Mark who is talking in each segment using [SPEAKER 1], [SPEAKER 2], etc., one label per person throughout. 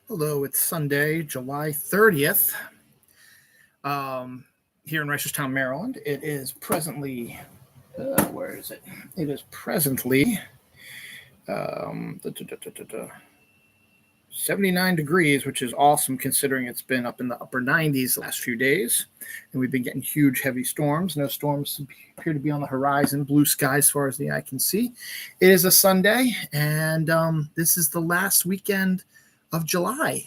[SPEAKER 1] Hello, it's Sunday, July 30th, here in Reisterstown, Maryland. It is presently, where is it? It is presently um, 79 degrees, which is awesome considering it's been up in the upper 90s the last few days. And we've been getting huge, heavy storms. No storms appear to be on the horizon, blue sky as far as the eye can see. It is a Sunday, and this is the last weekend of July.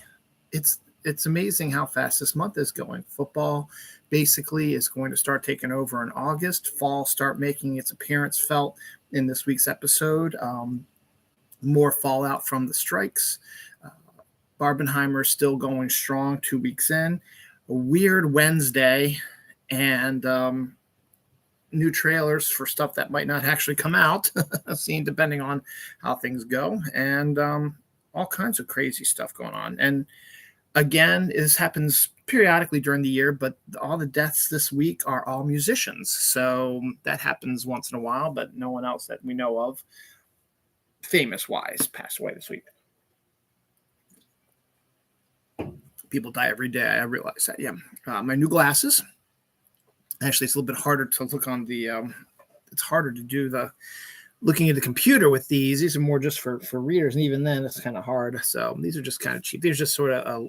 [SPEAKER 1] It's amazing how fast this month is going. Football basically is going to start taking over in August. Fall start making its appearance felt in this week's episode. More fallout from the strikes. Barbenheimer still going strong 2 weeks in. A weird Wednesday and new trailers for stuff that might not actually come out, seen depending on how things go, and all kinds of crazy stuff going on. And again, this happens periodically during the year, but all the deaths this week are all musicians. So that happens once in a while, but no one else that we know of, famous-wise, passed away this week. People die every day. I realize that. Yeah. My new glasses. Actually, it's a little bit harder to look on the. It's harder to do the looking at the computer with these. These are more just for readers, and even then, it's kind of hard. So these are just kind of cheap. These are just sort of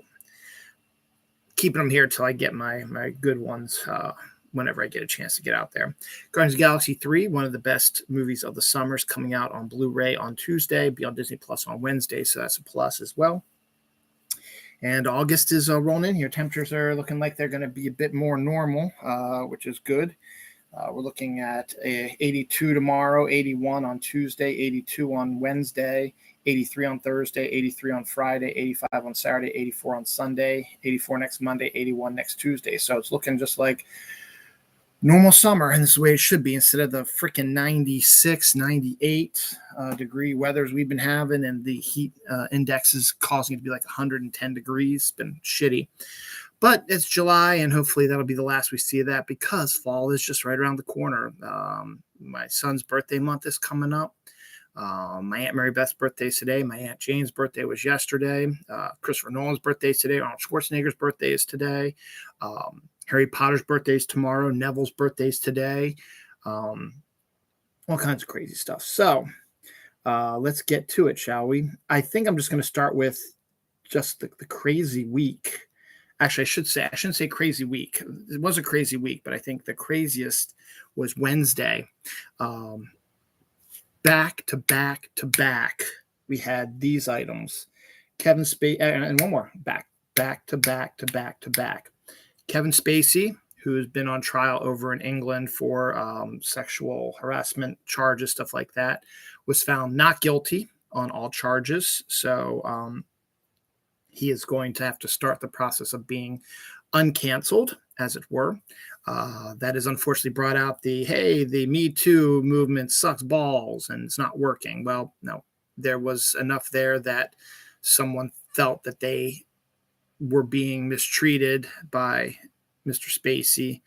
[SPEAKER 1] keeping them here till I get my good ones. Whenever I get a chance to get out there. Guardians of the Galaxy 3, one of the best movies of the summer, is coming out on Blu-ray on Tuesday, be on Disney Plus on Wednesday, so that's a plus as well. And August is rolling in here. Temperatures are looking like they're going to be a bit more normal, which is good. We're looking at 82 tomorrow, 81 on Tuesday, 82 on Wednesday, 83 on Thursday, 83 on Friday, 85 on Saturday, 84 on Sunday, 84 next Monday, 81 next Tuesday. So it's looking just like normal summer, and this is the way it should be instead of the freaking 96, 98 degree weathers we've been having, and the heat index is causing it to be like 110 degrees. It's been shitty. But it's July, and hopefully that'll be the last we see of that because fall is just right around the corner. My son's birthday month is coming up. My Aunt Mary Beth's birthday is today. My Aunt Jane's birthday was yesterday. Christopher Nolan's birthday is today. Arnold Schwarzenegger's birthday is today. Harry Potter's birthday is tomorrow. Neville's birthday is today. All kinds of crazy stuff. So let's get to it, shall we? I think I'm just going to start with just the crazy week. Actually, I shouldn't say crazy week. It was a crazy week, but I think the craziest was Wednesday. Back to back to back, we had these items. Kevin Spacey, and one more, back to back to back to back. Kevin Spacey, who has been on trial over in England for sexual harassment charges, stuff like that, was found not guilty on all charges. So he is going to have to start the process of being uncanceled, as it were. That has unfortunately brought out the Me Too movement sucks balls and it's not working. Well, no, there was enough there that someone felt that they were being mistreated by Mr. Spacey.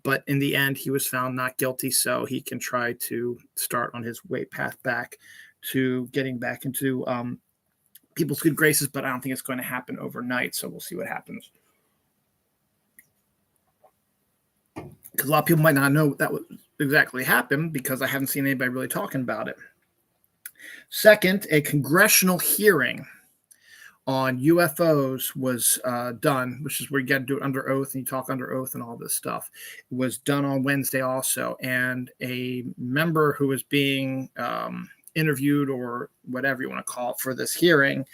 [SPEAKER 1] But in the end, he was found not guilty, so he can try to start on his path back to getting back into people's good graces, but I don't think it's going to happen overnight, so we'll see what happens. Because a lot of people might not know that would exactly happen because I haven't seen anybody really talking about it. Second, a congressional hearing on UFOs was done, which is where you got to do it under oath and you talk under oath and all this stuff. It was done on Wednesday also, and a member who was being interviewed or whatever you want to call it for this hearing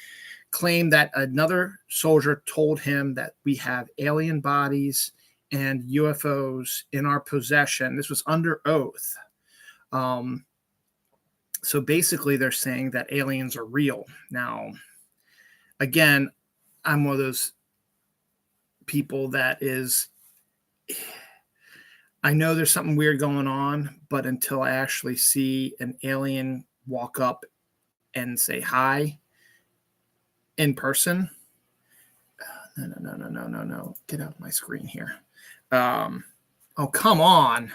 [SPEAKER 1] claimed that another soldier told him that we have alien bodies and UFOs in our possession. This was under oath. So basically they're saying that aliens are real. Now, again, I'm one of those people that is, I know there's something weird going on, but until I actually see an alien walk up and say hi in person, no. Get out of my screen here. Oh, come on.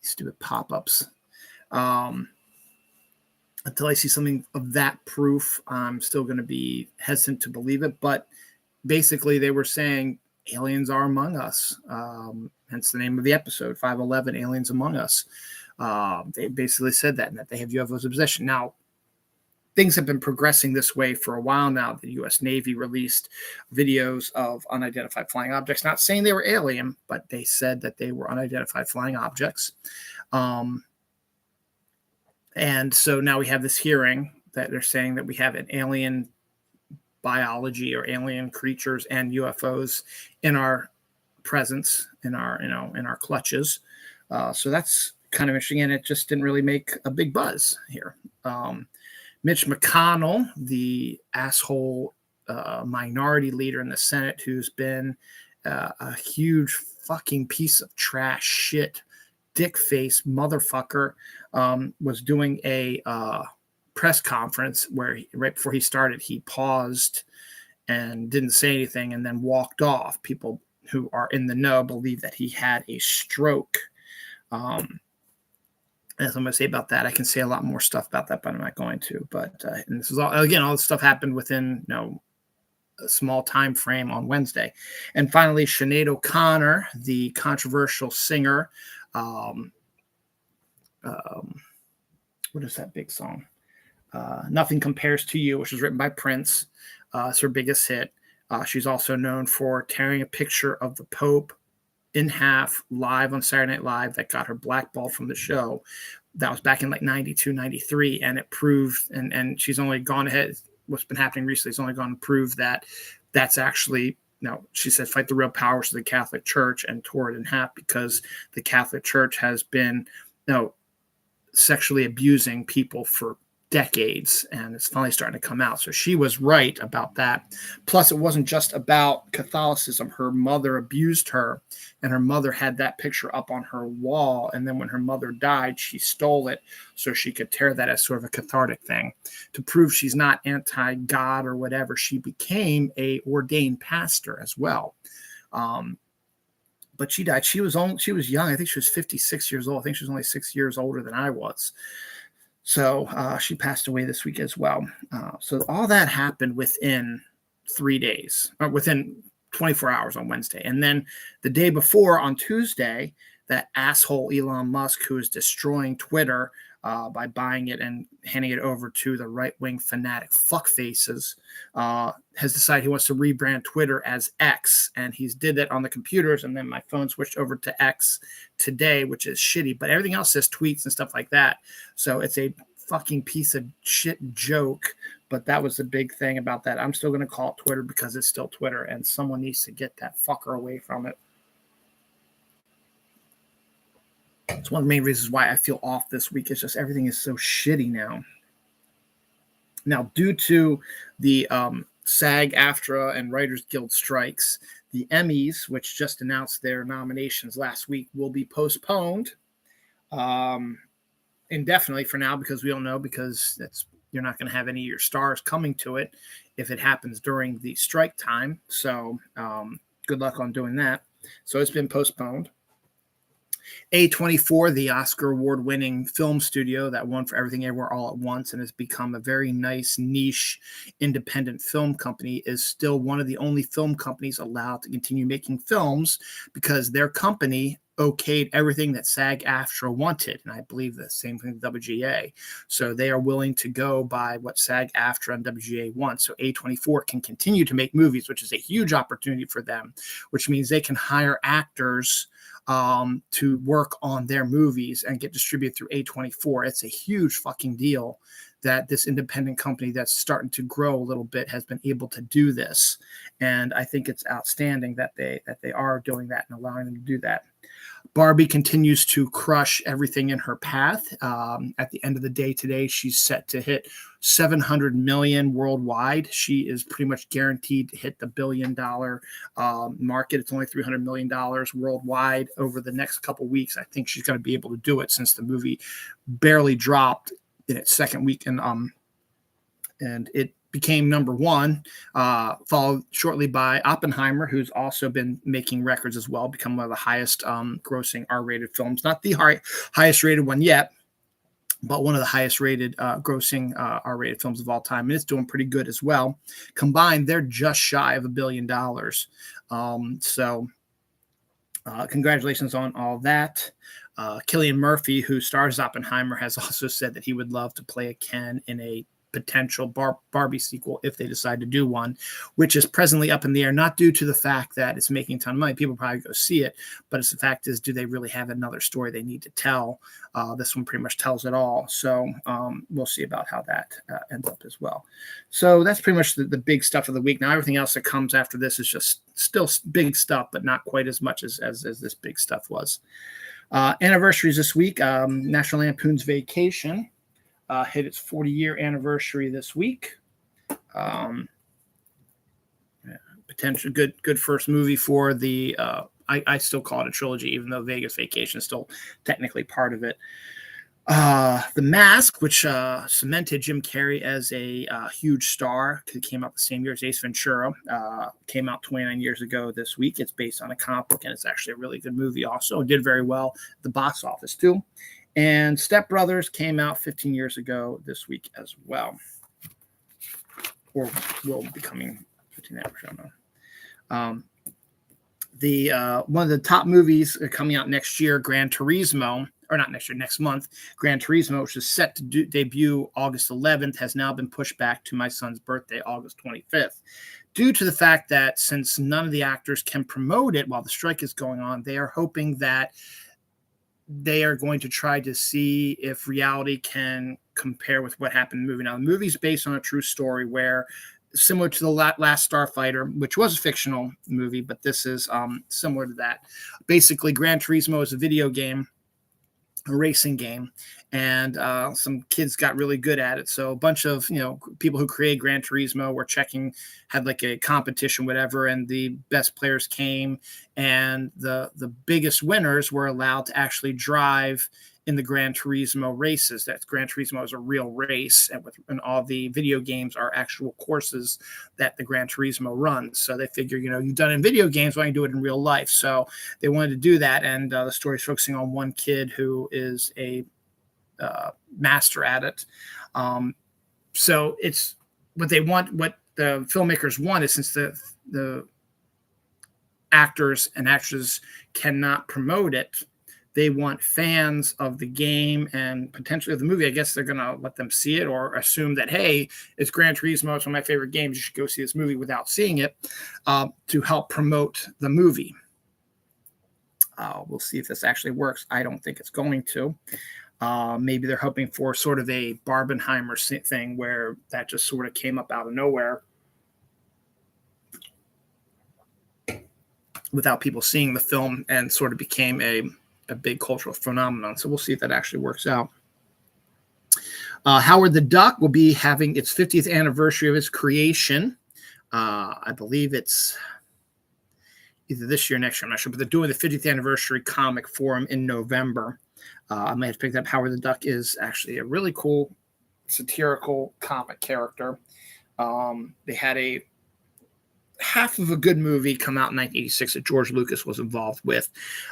[SPEAKER 1] Stupid pop-ups. until I see something of that proof, I'm still going to be hesitant to believe it. But basically, they were saying aliens are among us. Hence the name of the episode, 511 Aliens Among Us. They basically said that, and that they have UFOs in possession. Now, things have been progressing this way for a while now. The U.S. Navy released videos of unidentified flying objects, not saying they were alien, but they said that they were unidentified flying objects. And so now we have this hearing that they're saying that we have an alien biology or alien creatures and UFOs in our presence, in our clutches. So that's kind of interesting, and it just didn't really make a big buzz here. Mitch McConnell, the asshole minority leader in the Senate, who's been a huge fucking piece of trash shit, dick face motherfucker, was doing a press conference where right before he started, he paused and didn't say anything and then walked off. People who are in the know believe that he had a stroke. As I'm going to say about that, I can say a lot more stuff about that, but I'm not going to. But and this is all this stuff happened within a small time frame on Wednesday. And finally, Sinead O'Connor, the controversial singer. What is that big song? Nothing Compares to You, which was written by Prince. It's her biggest hit. She's also known for tearing a picture of the Pope in half live on Saturday Night Live that got her blackballed from the show. That was back in like 92, 93. And it proved, and she's only gone ahead. What's been happening recently is only going to prove that that's actually, she said, fight the real powers of the Catholic Church, and tore it in half because the Catholic Church has been, sexually abusing people for decades, and it's finally starting to come out. So she was right about that. Plus, it wasn't just about Catholicism. Her mother abused her, and her mother had that picture up on her wall. And then when her mother died, she stole it so she could tear that as sort of a cathartic thing. To prove she's not anti-God or whatever, she became a ordained pastor as well. But she died. She was young. I think she was 56 years old. I think she was only 6 years older than I was. So she passed away this week as well. So all that happened within 3 days, or within 24 hours on Wednesday. And then the day before, on Tuesday, that asshole Elon Musk, who is destroying Twitter by buying it and handing it over to the right-wing fanatic fuckfaces, has decided he wants to rebrand Twitter as X. And he's did that on the computers, and then my phone switched over to X today, which is shitty. But everything else says tweets and stuff like that. So it's a fucking piece of shit joke. But that was the big thing about that. I'm still going to call it Twitter because it's still Twitter, and someone needs to get that fucker away from it. It's one of the main reasons why I feel off this week. It's just everything is so shitty now. Now, due to the SAG-AFTRA and Writers Guild strikes, the Emmys, which just announced their nominations last week, will be postponed indefinitely for now, because we don't know, because you're not going to have any of your stars coming to it if it happens during the strike time. So good luck on doing that. So it's been postponed. A24, the Oscar award-winning film studio that won for Everything Everywhere All at Once and has become a very nice niche independent film company, is still one of the only film companies allowed to continue making films because their company okayed everything that SAG-AFTRA wanted, and I believe the same thing with WGA. So they are willing to go by what SAG-AFTRA and WGA want. So A24 can continue to make movies, which is a huge opportunity for them, which means they can hire actors to work on their movies and get distributed through A24. It's a huge fucking deal that this independent company that's starting to grow a little bit has been able to do this. And I think it's outstanding that they are doing that and allowing them to do that. Barbie continues to crush everything in her path. At the end of the day today, she's set to hit 700 million worldwide. She is pretty much guaranteed to hit the $1 billion market. It's only $300 million worldwide over the next couple weeks. I think she's going to be able to do it since the movie barely dropped in its second week, and it became number one, followed shortly by Oppenheimer, who's also been making records as well, become one of the highest grossing R-rated films. Not the highest rated one yet, but one of the highest rated grossing R-rated films of all time. And it's doing pretty good as well. Combined, they're just shy of $1 billion. So congratulations on all that. Cillian Murphy, who stars Oppenheimer, has also said that he would love to play a Ken in a potential Barbie sequel if they decide to do one, which is presently up in the air, not due to the fact that it's making a ton of money. People probably go see it, but it's the fact is, do they really have another story they need to tell? This one pretty much tells it all. So we'll see about how that ends up as well. So that's pretty much the big stuff of the week. Now, everything else that comes after this is just still big stuff, but not quite as much as this big stuff was. Anniversaries this week. National Lampoon's Vacation hit its 40-year anniversary this week. Potential good first movie for the I still call it a trilogy, even though Vegas Vacation is still technically part of it. The Mask, which cemented Jim Carrey as a huge star, it came out the same year as Ace Ventura, came out 29 years ago this week. It's based on a comic book, and it's actually a really good movie also. It did very well at the box office too. And Step Brothers came out 15 years ago this week as well. Or will be coming 15 hours, I don't know. One of the top movies coming out next year, Gran Turismo, or not next year, next month, Gran Turismo, which is set to debut August 11th, has now been pushed back to my son's birthday, August 25th. Due to the fact that since none of the actors can promote it while the strike is going on, they are hoping that they are going to try to see if reality can compare with what happened in the movie. Now, the movie's based on a true story where, similar to the Last Starfighter, which was a fictional movie, but this is similar to that. Basically, Gran Turismo is a video game, a racing game, and some kids got really good at it. So a bunch of people who create Gran Turismo were had like a competition, whatever, and the best players came, and the biggest winners were allowed to actually drive in the Gran Turismo races. That Gran Turismo is a real race, and all the video games are actual courses that the Gran Turismo runs. So they figure, you've done it in video games, why don't you do it in real life? So they wanted to do that, and the story is focusing on one kid who is a master at it. So it's what they want. What the filmmakers want is, since the actors and actresses cannot promote it, they want fans of the game and potentially of the movie. I guess they're going to let them see it, or assume that, hey, it's Gran Turismo, it's one of my favorite games, you should go see this movie without seeing it, to help promote the movie. We'll see if this actually works. I don't think it's going to. Maybe they're hoping for sort of a Barbenheimer thing where that just sort of came up out of nowhere without people seeing the film and sort of became a big cultural phenomenon. So we'll see if that actually works out. Howard the Duck will be having its 50th anniversary of its creation. I believe it's either this year or next year, I'm not sure, but they're doing the 50th anniversary comic for him in November. I might have picked up. Howard the Duck is actually a really cool satirical comic character. They had a half of a good movie come out in 1986 that George Lucas was involved with.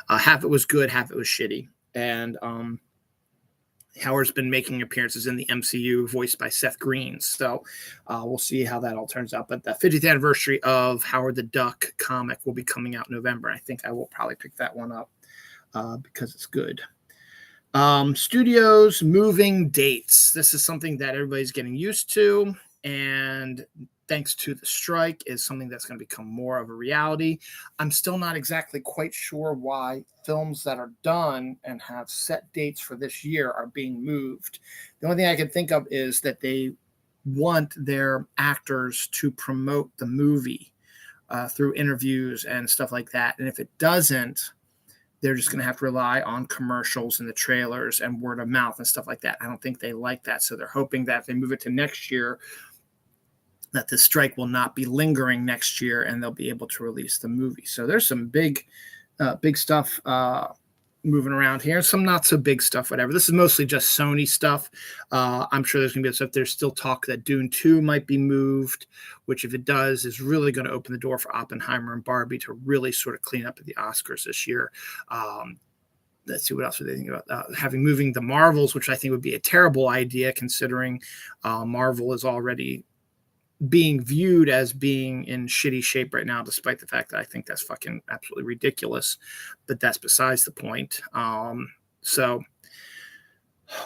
[SPEAKER 1] Half it was good, half it was shitty. And Howard's been making appearances in the MCU, voiced by Seth Green. So we'll see how that all turns out. But the 50th anniversary of Howard the Duck comic will be coming out in November. I think I will probably pick that one up because it's good. Studios moving dates. This is something that everybody's getting used to, and thanks to the strike, is something that's going to become more of a reality. I'm still not exactly quite sure why films that are done and have set dates for this year are being moved. The only thing I can think of is that they want their actors to promote the movie through interviews and stuff like that. And if it doesn't, they're just going to have to rely on commercials and the trailers and word of mouth and stuff like that. I don't think they like that. So they're hoping that if they move it to next year, that the strike will not be lingering next year and they'll be able to release the movie. So there's some big stuff moving around here. Some not so big stuff, whatever. This is mostly just Sony stuff. I'm sure there's going to be stuff. There's still talk that Dune 2 might be moved, which if it does is really going to open the door for Oppenheimer and Barbie to really sort of clean up at the Oscars this year. let's see what else are they thinking about moving the Marvels, which I think would be a terrible idea considering Marvel is already being viewed as being in shitty shape right now, despite the fact that I think that's fucking absolutely ridiculous. But that's besides the point. So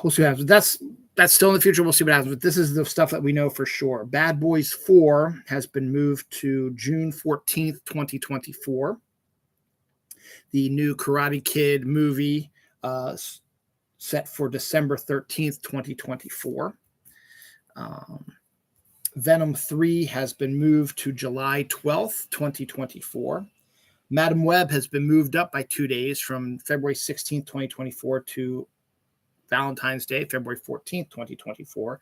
[SPEAKER 1] we'll see what happens. That's still in the future. We'll see what happens. But this is the stuff that we know for sure. Bad Boys 4 has been moved to June 14th, 2024. The new Karate Kid movie set for December 13th, 2024. Venom 3 has been moved to July 12th, 2024. Madam Web has been moved up by 2 days from February 16th, 2024 to Valentine's Day, February 14th, 2024.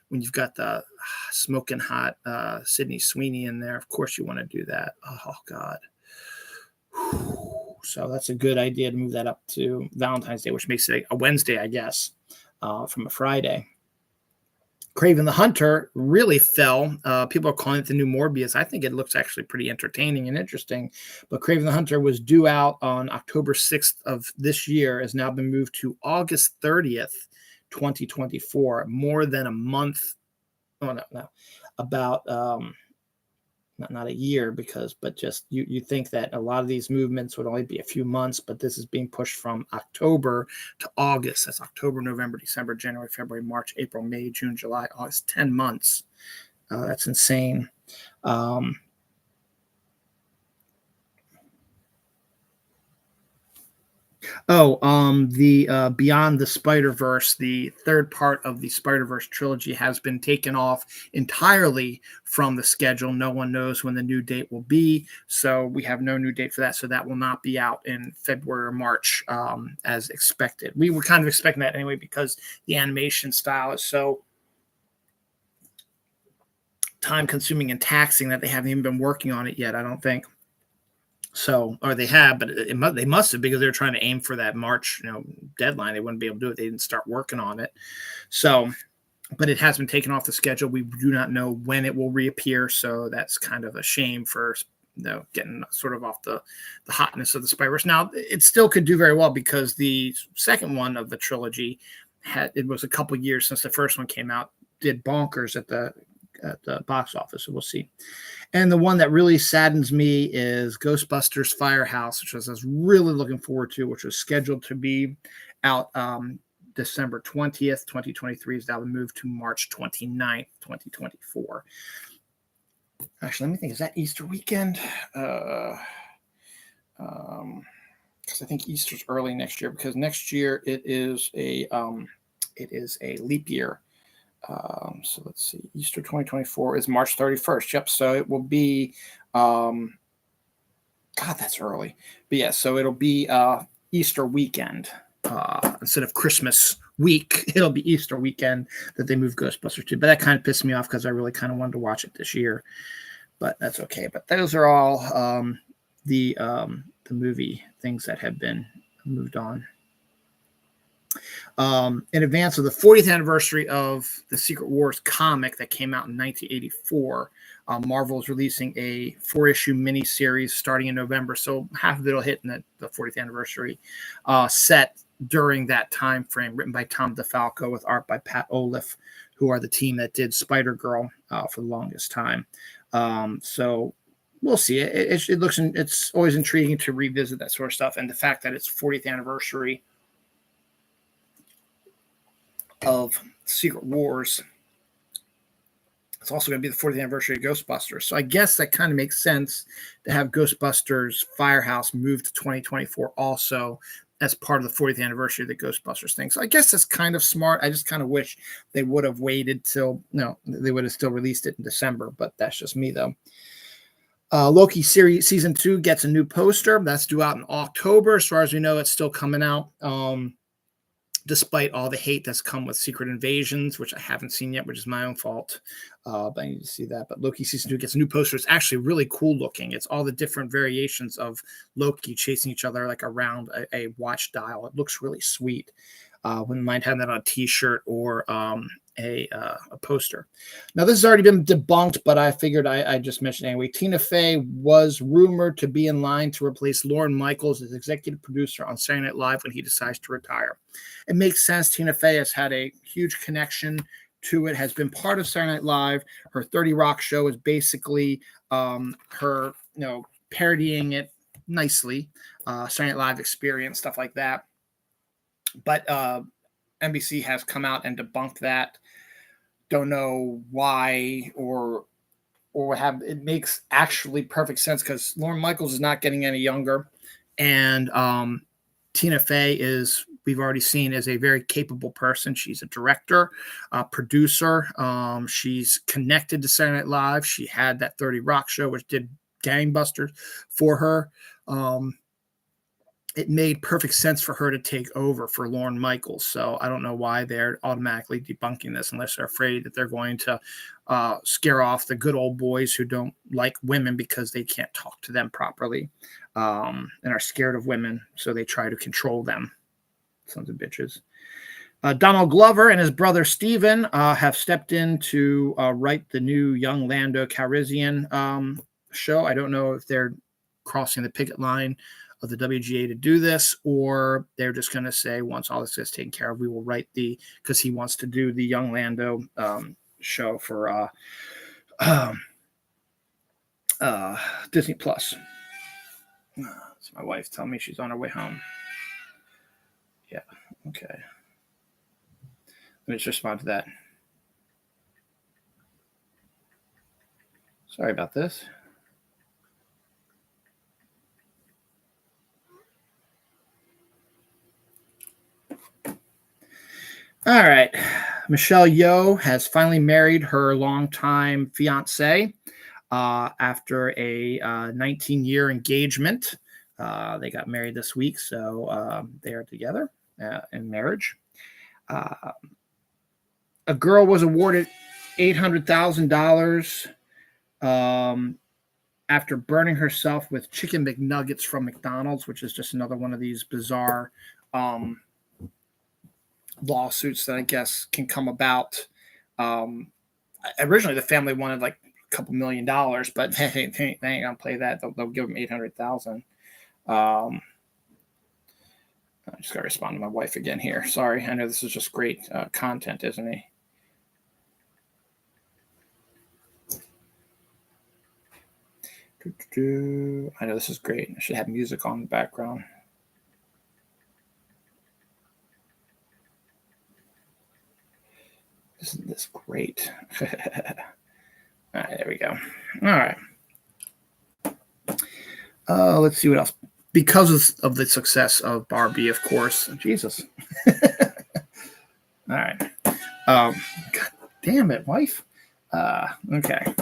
[SPEAKER 1] When you've got the smoking hot Sydney Sweeney in there, of course you want to do that. Oh, God. So that's a good idea to move that up to Valentine's Day, which makes it a Wednesday, I guess, from a Friday. Kraven the Hunter really fell. People are calling it the new Morbius. I think it looks actually pretty entertaining and interesting. But Kraven the Hunter was due out on October 6th of this year, has now been moved to August 30th, 2024. More than a month. Oh, no. About not a year, but just you think that a lot of these movements would only be a few months, but this is being pushed from October to August. That's October, November, December, January, February, March, April, May, June, July, August, 10 months. That's insane. The Beyond the Spider-Verse, the third part of the Spider-Verse trilogy, has been taken off entirely from the schedule. No one knows when the new date will be, so we have no new date for that. So that will not be out in February or March as expected. We were kind of expecting that anyway because the animation style is so time-consuming and taxing that they haven't even been working on it yet, I don't think. So, or they have, but they must have, because they're trying to aim for that March, deadline. They wouldn't be able to do it. They didn't start working on it. So, but it has been taken off the schedule. We do not know when it will reappear. So that's kind of a shame for getting sort of off the hotness of the Spider-Verse. Now, it still could do very well because the second one of the trilogy it was a couple years since the first one came out, did bonkers at the box office. So we'll see. And the one that really saddens me is Ghostbusters Firehouse, which I was really looking forward to, which was scheduled to be out December 20th, 2023. Is now moved to March 29th, 2024. Actually, let me think. Is that Easter weekend? Because I think Easter's early next year, because next year it is a leap year. So let's see. Easter 2024 is March 31st. Yep. So it will be, God, that's early. But yeah, so it'll be Easter weekend instead of Christmas week. It'll be Easter weekend that they move Ghostbusters to. But that kind of pissed me off because I really kind of wanted to watch it this year. But that's okay. But those are all the movie things that have been moved on. In advance of the 40th anniversary of the Secret Wars comic that came out in 1984, Marvel is releasing a 4-issue miniseries starting in November. So half of it will hit in the 40th anniversary, set during that time frame, written by Tom DeFalco with art by Pat Olive, who are the team that did Spider-Girl for the longest time. So we'll see. It's always intriguing to revisit that sort of stuff. And the fact that it's 40th anniversary of Secret Wars, it's also going to be the 40th anniversary of Ghostbusters. So I guess that kind of makes sense to have Ghostbusters Firehouse moved to 2024 also as part of the 40th anniversary of the Ghostbusters thing. So I guess that's kind of smart. I just kind of wish they would have waited till, they would have still released it in December, but that's just me though. Loki series season 2 gets a new poster. That's due out in October. As far as we know, it's still coming out. Despite all the hate that's come with Secret Invasions, which I haven't seen yet, which is my own fault. But I need to see that. But Loki Season 2 gets a new poster. It's actually really cool looking. It's all the different variations of Loki chasing each other like around a watch dial. It looks really sweet. Wouldn't mind having that on a t-shirt or a poster. Now, this has already been debunked, but I figured I just mentioned anyway. Tina Fey was rumored to be in line to replace Lorne Michaels as executive producer on Saturday Night Live when he decides to retire. It makes sense. Tina Fey has had a huge connection to it, has been part of Saturday Night Live. Her 30 Rock show is basically her, parodying it nicely. Saturday Night Live experience, stuff like that. But NBC has come out and debunked that. Don't know why or have it makes actually perfect sense because Lorne Michaels is not getting any younger, and Tina Fey is, we've already seen, is a very capable person. She's a director, producer. She's connected to Saturday Night Live. She had that 30 Rock show, which did gangbusters for her. It made perfect sense for her to take over for Lorne Michaels. So I don't know why they're automatically debunking this unless they're afraid that they're going to scare off the good old boys who don't like women because they can't talk to them properly and are scared of women. So they try to control them. Sons of bitches. Donald Glover and his brother Steven have stepped in to write the new young Lando Calrissian show. I don't know if they're crossing the picket line of the WGA to do this, or they're just going to say, once all this is taken care of, we will write because he wants to do the young Lando show for Disney Plus. It's my wife telling me she's on her way home. Yeah, okay. Let me just respond to that. Sorry about this. All right. Michelle Yeoh has finally married her longtime fiance after a 19-year engagement. They got married this week, so they are together in marriage. A girl was awarded $800,000 after burning herself with chicken McNuggets from McDonald's, which is just another one of these bizarre lawsuits that I guess can come about. Originally, the family wanted like a couple $1 million, but they ain't gonna play that. They'll give them $800,000. I just gotta respond to my wife again here. Sorry, I know this is just great content, isn't it? I know this is great. I should have music on in the background. Isn't this great? All right, there we go. All right. Let's see what else. Because of the success of Barbie, of course. Jesus. All right. God damn it, wife. Okay.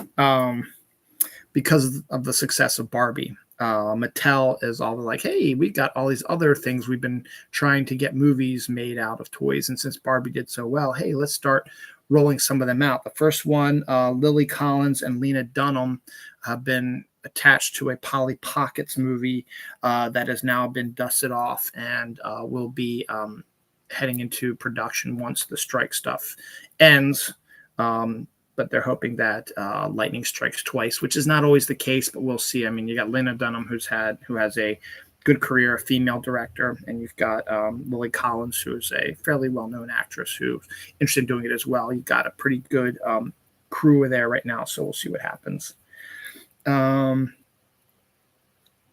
[SPEAKER 1] Because of the success of Barbie, Mattel is all like, hey, we got all these other things we've been trying to get movies made out of toys. And since Barbie did so well, hey, let's start rolling some of them out. The first one, Lily Collins and Lena Dunham have been attached to a Polly Pockets movie that has now been dusted off and will be heading into production once the strike stuff ends. But they're hoping that lightning strikes twice, which is not always the case, but we'll see. I mean, you got Lena Dunham, who has a good career, a female director, and you've got Lily Collins, who's a fairly well-known actress who's interested in doing it as well. You've got a pretty good crew there right now, so we'll see what happens.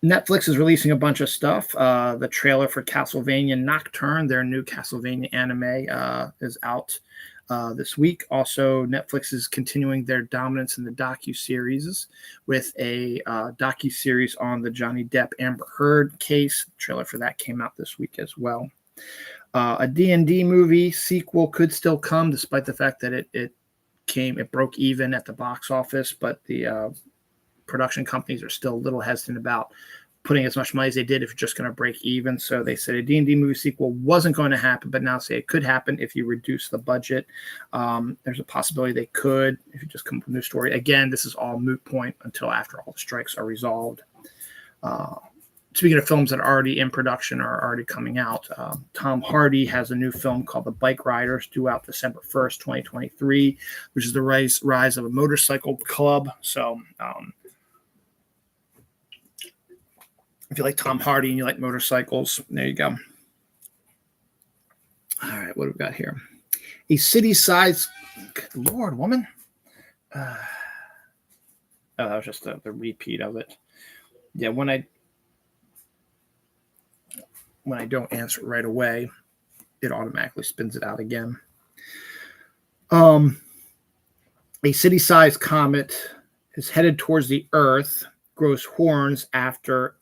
[SPEAKER 1] Netflix is releasing a bunch of stuff. The trailer for Castlevania Nocturne, their new Castlevania anime, is out this week. Also, Netflix is continuing their dominance in the docuseries with a docuseries on the Johnny Depp Amber Heard case. The trailer for that came out this week as well. A D&D movie sequel could still come, despite the fact that it broke even at the box office, but the production companies are still a little hesitant about putting as much money as they did if you're just going to break even. So they said a D&D movie sequel wasn't going to happen, but now say it could happen if you reduce the budget. There's a possibility they could if you just come up with a new story. Again, this is all moot point until after all the strikes are resolved. speaking of films that are already in production or are already coming out, Tom Hardy has a new film called The Bike Riders due out December 1st, 2023, which is the rise of a motorcycle club. So if you like Tom Hardy and you like motorcycles, there you go. All right, what do we got here? A city-sized, good Lord, woman. Oh, that was just the repeat of it. Yeah, when I don't answer it right away, it automatically spins it out again. A city-sized comet is headed towards the Earth, grows horns after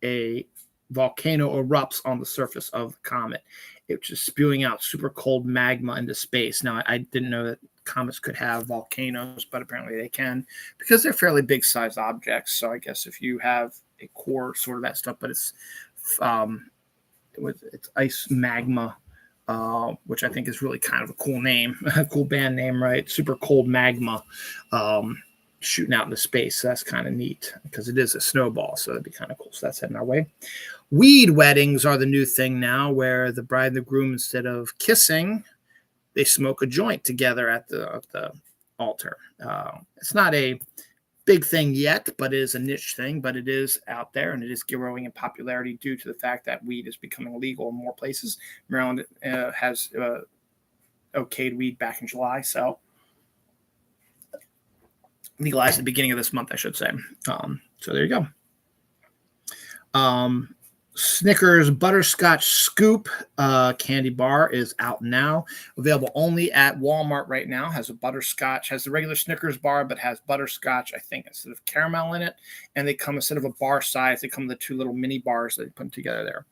[SPEAKER 1] a volcano erupts on the surface of the comet. It's just spewing out super cold magma into space. Now, I didn't know that comets could have volcanoes, but apparently they can because they're fairly big-sized objects. So I guess if you have a core, sort of that stuff, but it's ice magma, which I think is really kind of a cool name, a cool band name, right? Super cold magma shooting out into space. So that's kind of neat because it is a snowball. So that'd be kind of cool. So that's heading our way. Weed weddings are the new thing now, where the bride and the groom, instead of kissing, they smoke a joint together at the altar. It's not a big thing yet, but it is a niche thing, but it is out there and it is growing in popularity due to the fact that weed is becoming legal in more places. Maryland has okayed weed back in July, so legalized at the beginning of this month, I should say. So there you go. Snickers Butterscotch Scoop candy bar is out now. Available only at Walmart right now. Has a butterscotch, has the regular Snickers bar, but has butterscotch, I think, instead of caramel in it. And they come, instead of a bar size, they come with the two little mini bars that they put together there.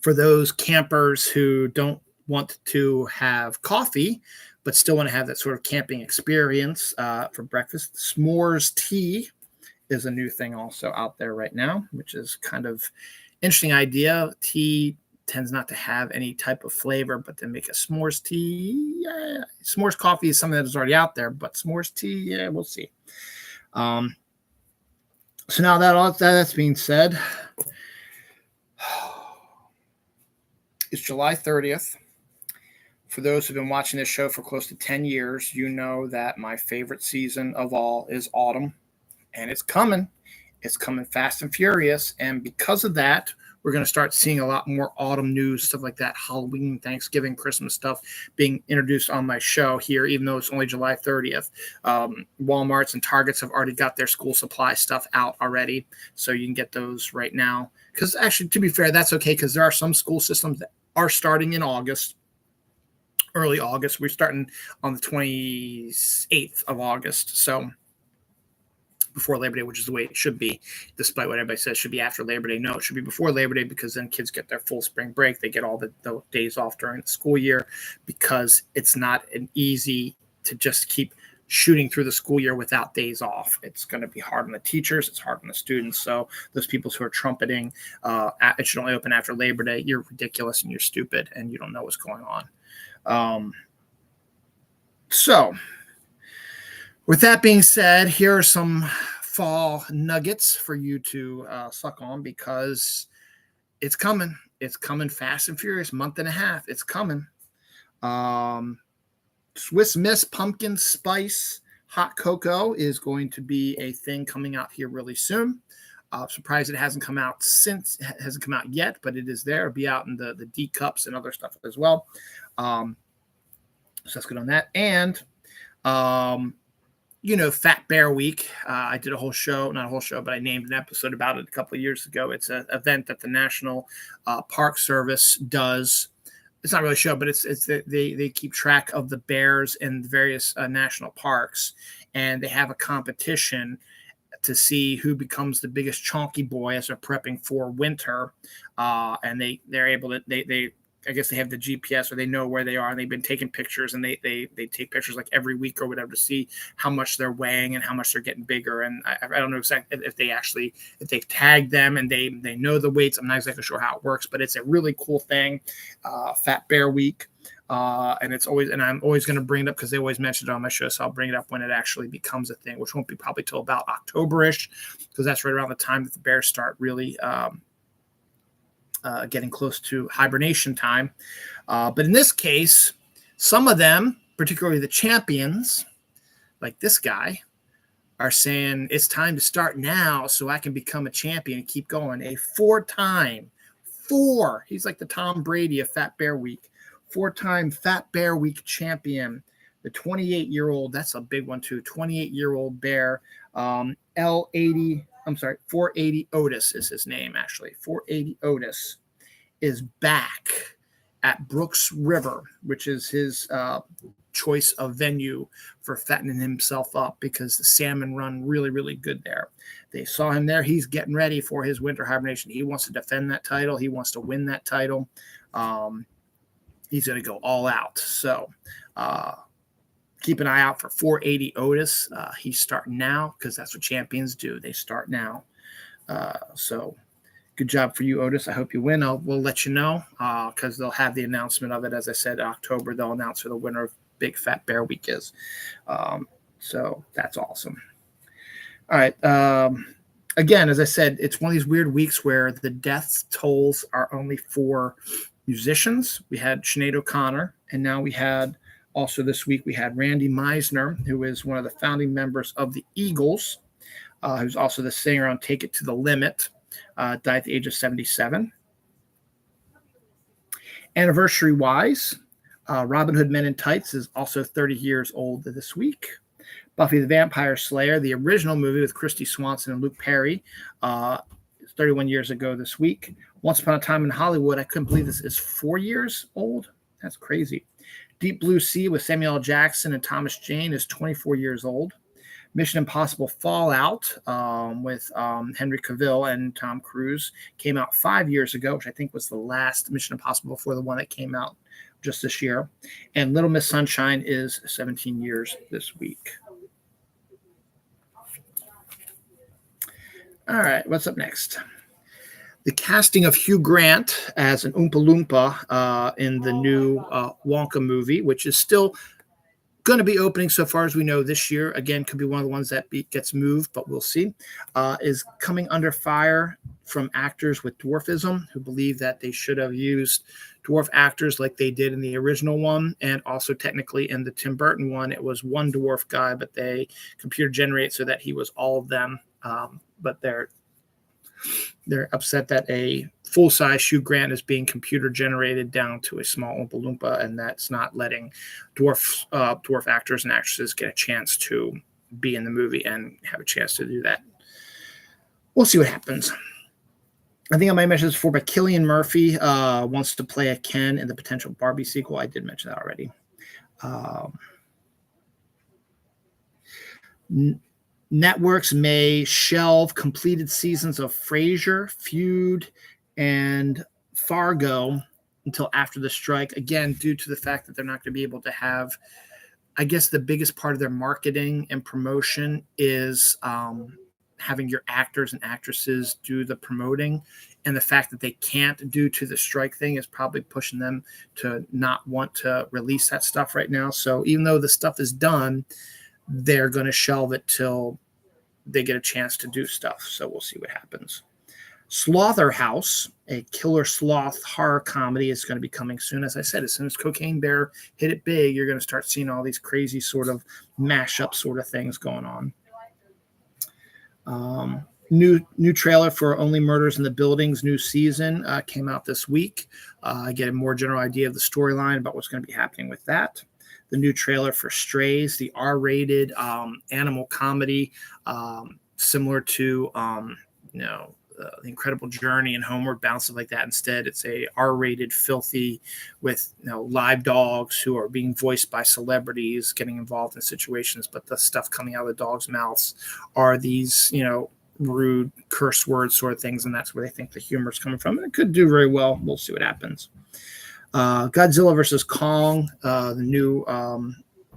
[SPEAKER 1] For those campers who don't want to have coffee, but still want to have that sort of camping experience for breakfast, s'mores tea is a new thing also out there right now, which is kind of interesting idea. Tea tends not to have any type of flavor, but to make a s'mores tea, yeah. S'mores coffee is something that is already out there, but s'mores tea, yeah, we'll see. So now that that's being said, it's July 30th. For those who've been watching this show for close to 10 years, you know that my favorite season of all is autumn. And it's coming. It's coming fast and furious. And because of that, we're going to start seeing a lot more autumn news, stuff like that, Halloween, Thanksgiving, Christmas stuff being introduced on my show here, even though it's only July 30th. Walmarts and Targets have already got their school supply stuff out already. So you can get those right now. Because actually, to be fair, that's okay, because there are some school systems that are starting in August. Early August. We're starting on the 28th of August. So before Labor Day, which is the way it should be, despite what everybody says should be after Labor Day. No, it should be before Labor Day, because then kids get their full spring break. They get all the days off during the school year, because it's not an easy to just keep shooting through the school year without days off. It's going to be hard on the teachers. It's hard on the students. So those people who are trumpeting it should only open after Labor Day, you're ridiculous and you're stupid and you don't know what's going on. So with that being said, here are some fall nuggets for you to suck on, because it's coming. It's coming fast and furious. Month and a half. It's coming. Swiss Miss Pumpkin Spice Hot Cocoa is going to be a thing coming out here really soon. Surprised it hasn't come out yet, but it is there. It'll be out in the D cups and other stuff as well. So that's good on that. And Fat Bear Week. I did not a whole show, but I named an episode about it a couple of years ago. It's an event that the National Park Service does. It's not really a show, but they keep track of the bears in the various national parks, and they have a competition to see who becomes the biggest chonky boy as they're prepping for winter. And they're able to I guess they have the GPS, or they know where they are, and they've been taking pictures, and they take pictures like every week or whatever to see how much they're weighing and how much they're getting bigger. And I don't know exactly if they've tagged them and they know the weights. I'm not exactly sure how it works, but it's a really cool thing. Fat Bear Week. And it's always, and I'm always going to bring it up because they always mention it on my show. So I'll bring it up when it actually becomes a thing, which won't be probably till about October-ish, because that's right around the time that the bears start really getting close to hibernation time. But in this case, some of them, particularly the champions, like this guy, are saying it's time to start now so I can become a champion and keep going. A he's like the Tom Brady of Fat Bear Week, 4-time Fat Bear Week champion, the 28-year-old, that's a big one too, 28-year-old bear, 480 Otis is his name, actually. 480 Otis is back at Brooks River, which is his choice of venue for fattening himself up because the salmon run really, really good there. They saw him there. He's getting ready for his winter hibernation. He wants to defend that title. He wants to win that title. He's going to go all out. So keep an eye out for 480 Otis. He's starting now because that's what champions do. They start now. So good job for you, Otis. I hope you win. We'll let you know because they'll have the announcement of it. As I said, October, they'll announce who the winner of Big Fat Bear Week is. So that's awesome. All right. Again, as I said, it's one of these weird weeks where the death tolls are only for musicians. We had Sinead O'Connor, and now we had also this week we had Randy Meisner, who is one of the founding members of the Eagles, who's also the singer on Take It to the Limit, died at the age of 77. Anniversary-wise, Robin Hood Men in Tights is also 30 years old this week. Buffy the Vampire Slayer, the original movie with Christy Swanson and Luke Perry, 31 years ago this week. Once Upon a Time in Hollywood, I couldn't believe this is 4 years old. That's crazy. Deep Blue Sea with Samuel L. Jackson and Thomas Jane is 24 years old. Mission Impossible Fallout with Henry Cavill and Tom Cruise came out 5 years ago, which I think was the last Mission Impossible before the one that came out just this year. And Little Miss Sunshine is 17 years this week. All right, what's up next? The casting of Hugh Grant as an Oompa Loompa in the new Wonka movie, which is still going to be opening so far as we know this year. Again, could be one of the ones that gets moved, but we'll see. Is coming under fire from actors with dwarfism who believe that they should have used dwarf actors like they did in the original one, and also technically in the Tim Burton one, it was one dwarf guy, but they computer generate so that he was all of them. But they're upset that a full-size Hugh Grant is being computer generated down to a small Oompa Loompa, and that's not letting dwarf actors and actresses get a chance to be in the movie and have a chance to do that. We'll see what happens. I think I might mention this before, but Cillian Murphy wants to play a Ken in the potential Barbie sequel. I did mention that already. Networks may shelve completed seasons of Frasier, Feud, and Fargo until after the strike, again, due to the fact that they're not going to be able to have, I guess the biggest part of their marketing and promotion is having your actors and actresses do the promoting. And the fact that they can't due to the strike thing is probably pushing them to not want to release that stuff right now. So even though the stuff is done, they're going to shelve it till they get a chance to do stuff. So we'll see what happens. Slaughterhouse, a killer sloth horror comedy, is going to be coming soon. As I said, as soon as Cocaine Bear hit it big, you're going to start seeing all these crazy sort of mashup sort of things going on. New trailer for Only Murders in the Building's new season came out this week. I get a more general idea of the storyline about what's going to be happening with that. The new trailer for Strays, the R-rated animal comedy, similar to The Incredible Journey and Homeward Bound, stuff like that. Instead, it's a R-rated, filthy, with live dogs who are being voiced by celebrities, getting involved in situations, but the stuff coming out of the dogs' mouths are these, rude curse words sort of things, and that's where they think the humor is coming from. And it could do very well. We'll see what happens. Godzilla versus Kong, the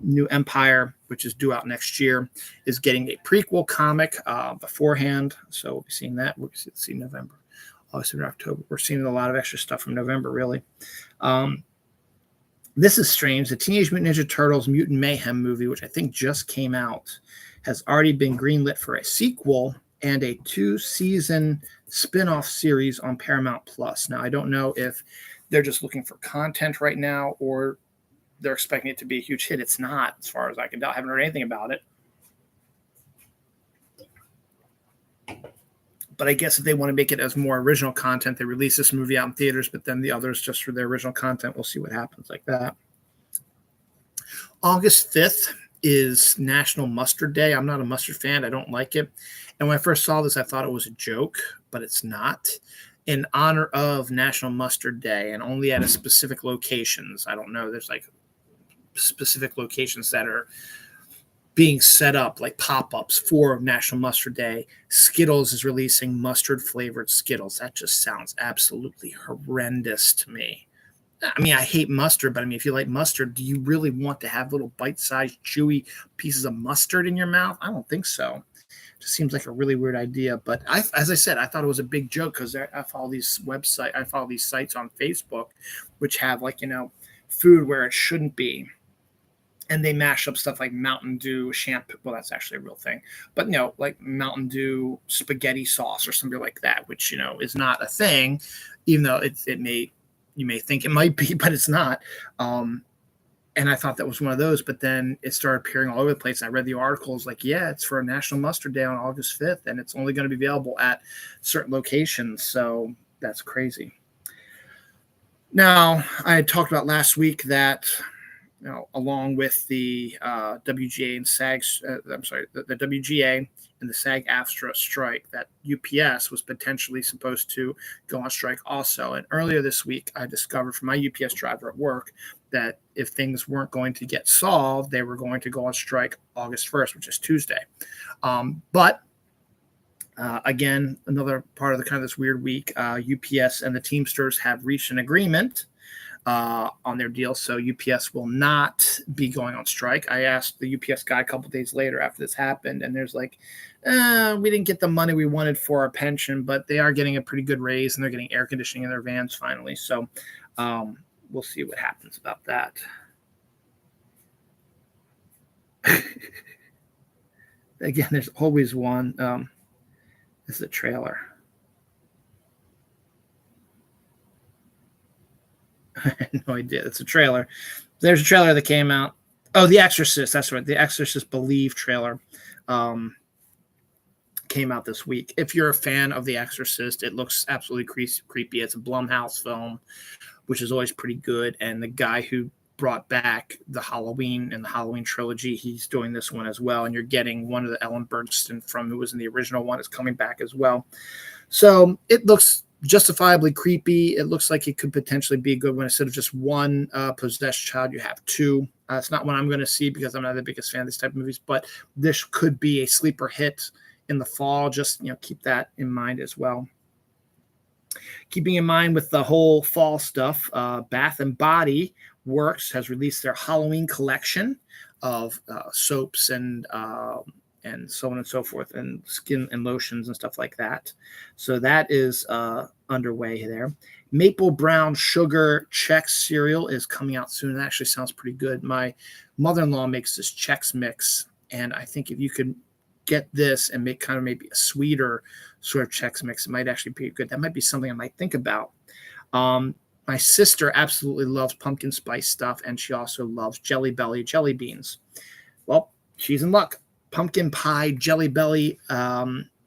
[SPEAKER 1] new Empire, which is due out next year, is getting a prequel comic beforehand. So we'll be seeing that. We'll see November, August, and October. We're seeing a lot of extra stuff from November, really. This is strange. The Teenage Mutant Ninja Turtles Mutant Mayhem movie, which I think just came out, has already been greenlit for a sequel and a 2-season spin-off series on Paramount Plus. Now, I don't know if they're just looking for content right now or they're expecting it to be a huge hit. It's not, as far as I can tell. I haven't heard anything about it. But I guess if they want to make it as more original content, they release this movie out in theaters, but then the others just for their original content. We'll see what happens like that. August 5th is National Mustard Day. I'm not a mustard fan. I don't like it. And when I first saw this, I thought it was a joke, but it's not. In honor of National Mustard Day and only at a specific locations. I don't know. There's like specific locations that are being set up like pop-ups for National Mustard Day. Skittles is releasing mustard flavored Skittles. That just sounds absolutely horrendous to me. I mean, I hate mustard, but I mean, if you like mustard, do you really want to have little bite-sized, chewy pieces of mustard in your mouth? I don't think so. It just seems like a really weird idea. But as I said, I thought it was a big joke because I follow these sites on Facebook, which have food where it shouldn't be. And they mash up stuff like Mountain Dew shampoo. Well, that's actually a real thing. But, like Mountain Dew spaghetti sauce or something like that, which, is not a thing, even though you may think it might be, but it's not. And I thought that was one of those. But then it started appearing all over the place. I read the articles like, yeah, it's for National Mustard Day on August 5th, and it's only going to be available at certain locations. So that's crazy. Now, I had talked about last week that along with the WGA and SAG, the WGA and the SAG-AFTRA strike, that UPS was potentially supposed to go on strike also. And earlier this week, I discovered from my UPS driver at work that if things weren't going to get solved, they were going to go on strike August 1st, which is Tuesday. But again, another part of the kind of this weird week, UPS and the Teamsters have reached an agreement on their deal. So UPS will not be going on strike. I asked the UPS guy a couple days later after this happened, and there's like, we didn't get the money we wanted for our pension, but they are getting a pretty good raise and they're getting air conditioning in their vans finally. So we'll see what happens about that. Again, there's always one. This is a trailer. I had no idea. It's a trailer. There's a trailer that came out. Oh, The Exorcist. That's right. The Exorcist Believe trailer came out this week. If you're a fan of The Exorcist, it looks absolutely creepy. It's a Blumhouse film, which is always pretty good. And the guy who brought back the Halloween and the Halloween trilogy, he's doing this one as well. And you're getting one of the Ellen Burstyn from who was in the original one is coming back as well. So it looks justifiably creepy. It looks like it could potentially be a good one. Instead of just one possessed child, you have two. It's not one I'm going to see because I'm not the biggest fan of this type of movies, but this could be a sleeper hit in the fall. Just keep that in mind as well. Keeping in mind with the whole fall stuff, Bath and Body Works has released their Halloween collection of soaps and so on and so forth, and skin and lotions and stuff like that. So that is underway there. Maple Brown Sugar Chex cereal is coming out soon. It actually sounds pretty good. My mother-in-law makes this Chex Mix, and I think if you could get this and make kind of maybe a sweeter sort of Chex Mix, it might actually be good. That might be something I might think about. My sister absolutely loves pumpkin spice stuff, and she also loves Jelly Belly jelly beans. Well, she's in luck. Pumpkin pie Jelly Belly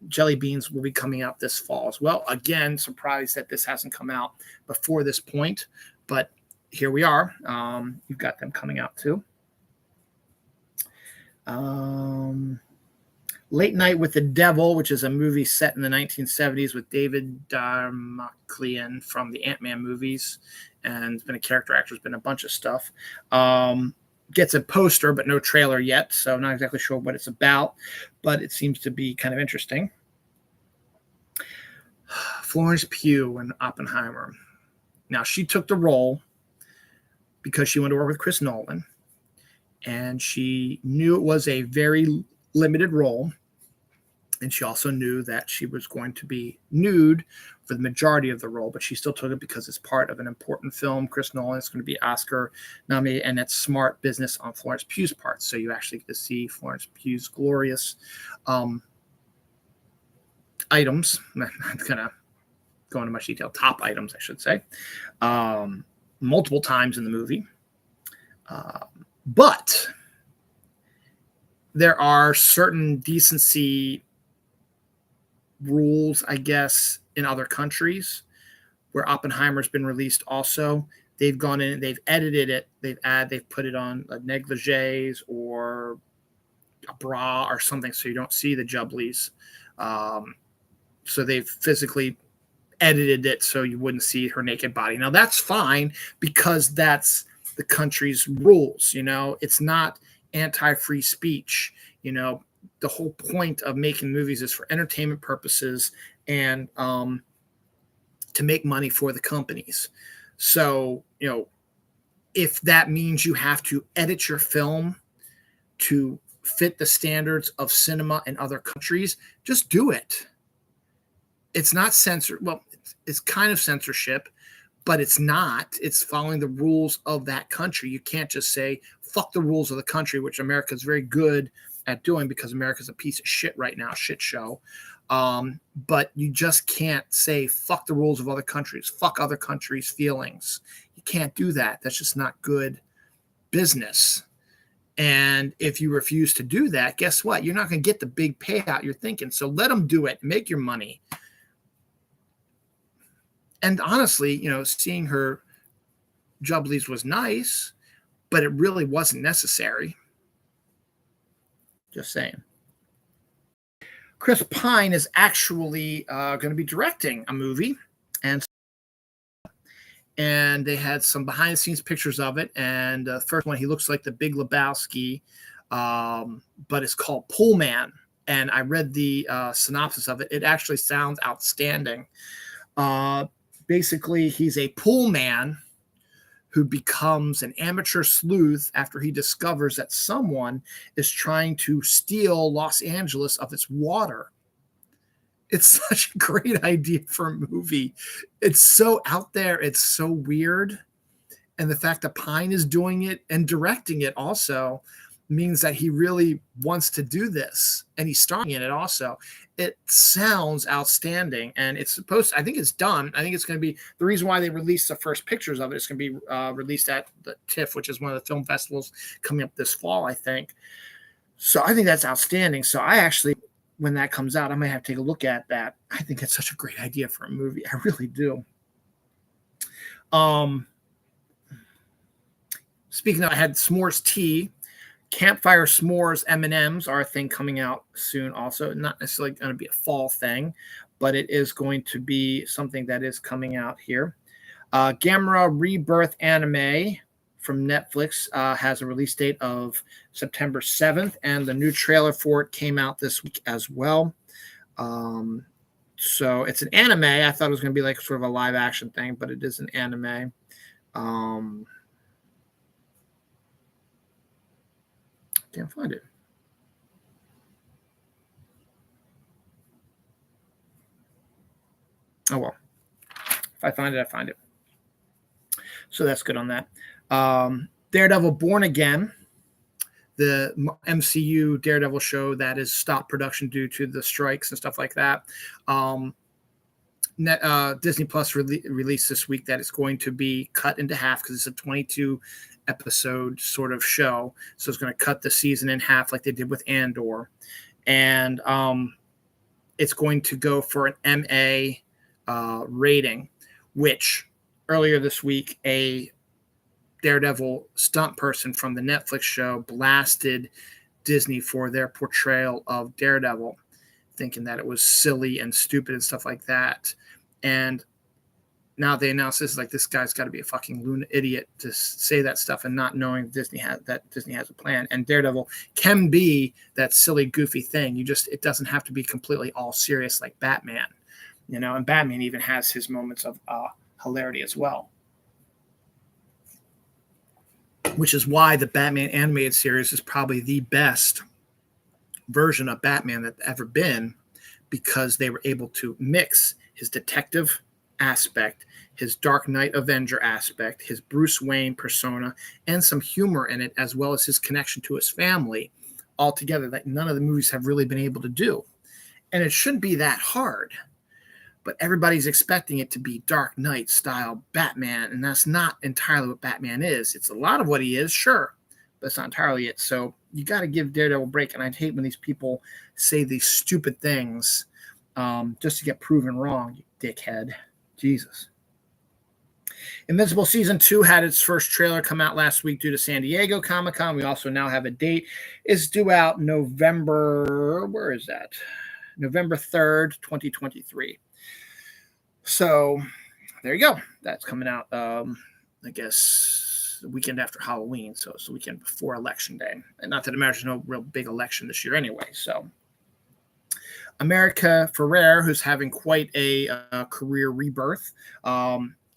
[SPEAKER 1] jelly beans will be coming out this fall as well. Again, surprised that this hasn't come out before this point, but here we are. You've got them coming out too. Late Night with the Devil, which is a movie set in the 1970s with David Darmaklian from the Ant-Man movies, and it's been a character actor, has been a bunch of stuff. Gets a poster, but no trailer yet, so I'm not exactly sure what it's about, but it seems to be kind of interesting. Florence Pugh in Oppenheimer. Now, she took the role because she wanted to work with Chris Nolan, and she knew it was a very limited role, And she also knew that she was going to be nude for the majority of the role, but she still took it because it's part of an important film. Chris Nolan is going to be Oscar nominated, and it's smart business on Florence Pugh's part. So you actually get to see Florence Pugh's glorious items. I'm not going to go into much detail. Top items, I should say, multiple times in the movie. But there are certain decency rules, I guess, in other countries where Oppenheimer's been released also. They've gone in, they've edited it, they've put it on negligees or a bra or something so you don't see the jubblies. So they've physically edited it so you wouldn't see her naked body. Now that's fine because that's the country's rules, you know. It's not anti-free speech, you know. The whole point of making movies is for entertainment purposes and to make money for the companies. So, you know, if that means you have to edit your film to fit the standards of cinema in other countries, just do it. It's not censored. Well, it's kind of censorship, but it's not. It's following the rules of that country. You can't just say, fuck the rules of the country, which America is very good at doing because America's a piece of shit right now, shit show. But you just can't say, fuck the rules of other countries, fuck other countries' feelings. You can't do that. That's just not good business. And if you refuse to do that, guess what? You're not going to get the big payout you're thinking. So let them do it. Make your money. And honestly, you know, seeing her jubblies was nice, but it really wasn't necessary. Just saying. Chris Pine is actually going to be directing a movie, and they had some behind-the-scenes pictures of it. And the first one, he looks like the Big Lebowski, but it's called Pool Man. And I read the synopsis of it. It actually sounds outstanding. Basically, he's a pool man who becomes an amateur sleuth after he discovers that someone is trying to steal Los Angeles of its water. It's such a great idea for a movie. It's so out there. It's so weird. And the fact that Pine is doing it and directing it also means that he really wants to do this. And he's starring in it also. It sounds outstanding. And it's supposed to, I think it's done. I think it's going to be the reason why they released the first pictures of it. It's going to be released at the TIFF, which is one of the film festivals coming up this fall, I think. So I think that's outstanding. So I actually, when that comes out, I might have to take a look at that. I think it's such a great idea for a movie. I really do. Speaking of, I had s'mores tea. Campfire s'mores M&Ms are a thing coming out soon also. Not necessarily going to be a fall thing, but it is going to be something that is coming out here. Gamera Rebirth anime from Netflix has a release date of September 7th, and the new trailer for it came out this week as well. So it's an anime. I thought it was going to be like sort of a live action thing, but it is an anime. Can't find it. Oh, well. If I find it, I find it. So that's good on that. Daredevil Born Again, the MCU Daredevil show that is stopped production due to the strikes and stuff like that. Disney Plus released this week that it's going to be cut into half because it's a 22 episode sort of show. So it's going to cut the season in half like they did with Andor. And it's going to go for an MA rating, which earlier this week, a Daredevil stunt person from the Netflix show blasted Disney for their portrayal of Daredevil, thinking that it was silly and stupid and stuff like that. And now they announce this, like, this guy's got to be a fucking idiot to say that stuff and not knowing Disney has a plan. And Daredevil can be that silly, goofy thing. It doesn't have to be completely all serious like Batman, you know. And Batman even has his moments of hilarity as well, which is why the Batman animated series is probably the best version of Batman that's ever been, because they were able to mix his detective aspect, his Dark Knight Avenger aspect, his Bruce Wayne persona, and some humor in it, as well as his connection to his family, all together that none of the movies have really been able to do. And it shouldn't be that hard, but everybody's expecting it to be Dark Knight style Batman, and that's not entirely what Batman is. It's a lot of what he is, sure, but it's not entirely it. So you got to give Daredevil a break, and I hate when these people say these stupid things just to get proven wrong, you dickhead. Jesus. Invincible Season 2 had its first trailer come out last week due to San Diego Comic-Con. We also now have a date. It's due out November, where is that? November 3rd, 2023. So there you go. That's coming out, I guess, the weekend after Halloween. So it's the weekend before Election Day. And not that it matters, no real big election this year anyway. So America Ferrer, who's having quite a career rebirth,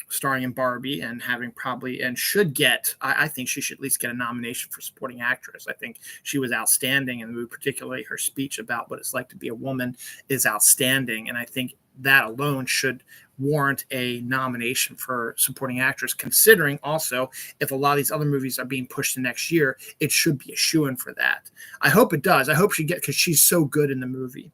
[SPEAKER 1] starring in Barbie and having probably and should get, I think she should at least get a nomination for supporting actress. I think she was outstanding in the movie, particularly her speech about what it's like to be a woman is outstanding. And I think that alone should warrant a nomination for supporting actress, considering also if a lot of these other movies are being pushed to next year, it should be a shoo-in for that. I hope it does. I hope she gets, because she's so good in the movie.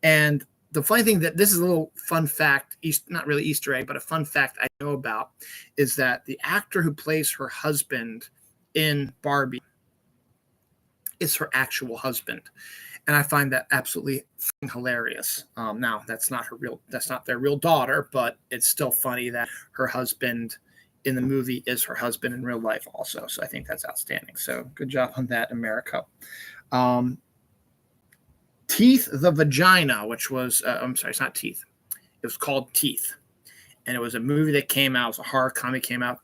[SPEAKER 1] And the funny thing that this is a little fun fact, not really Easter egg, but a fun fact I know about is that the actor who plays her husband in Barbie is her actual husband. And I find that absolutely hilarious. Now that's not their real daughter, but it's still funny that her husband in the movie is her husband in real life also. So I think that's outstanding. So good job on that, America. Teeth the Vagina, which was, I'm sorry, it's not Teeth. It was called Teeth. And it was a movie that came out, it was a horror comedy, came out,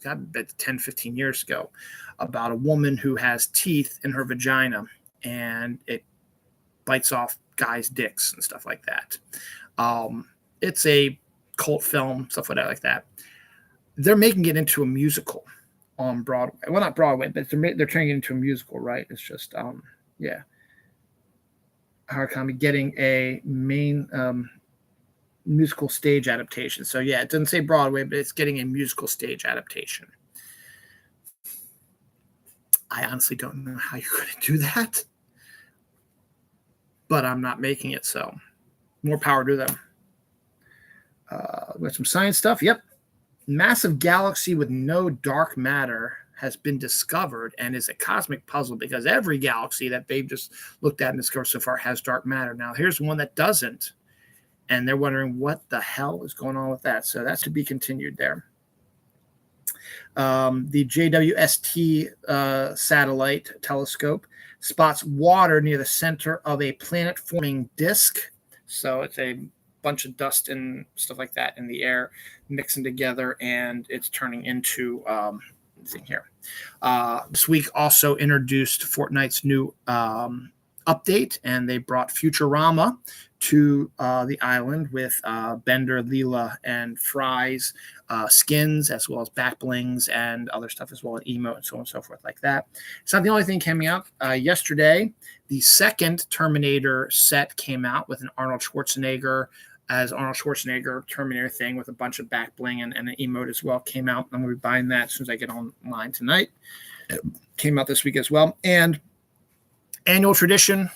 [SPEAKER 1] God, 10, 15 years ago, about a woman who has teeth in her vagina and it bites off guys' dicks and stuff like that. It's a cult film, stuff like that. They're making it into a musical on Broadway. Well, not Broadway, but they're turning it into a musical, right? It's just, yeah. Harakami getting a main musical stage adaptation. So yeah, it doesn't say Broadway, but it's getting a musical stage adaptation. I honestly don't know how you're going to do that, but I'm not making it, so more power to them. We got some science stuff. Yep. Massive galaxy with no dark matter has been discovered and is a cosmic puzzle because every galaxy that they've just looked at and discovered so far has dark matter. Now, here's one that doesn't, and they're wondering what the hell is going on with that. So that's to be continued there. The JWST satellite telescope spots water near the center of a planet-forming disk. So it's a bunch of dust and stuff like that in the air mixing together, and it's turning into thing here. This week also introduced Fortnite's new update, and they brought Futurama to the island with Bender, Leela, and Fry's skins, as well as back blings and other stuff as well, and emote and so on and so forth like that. It's not the only thing coming out. Yesterday, the second Terminator set came out with an Arnold Schwarzenegger Terminator thing with a bunch of back bling and an emote as well came out. I'm going to be buying that as soon as I get online tonight. It came out this week as well. And annual tradition,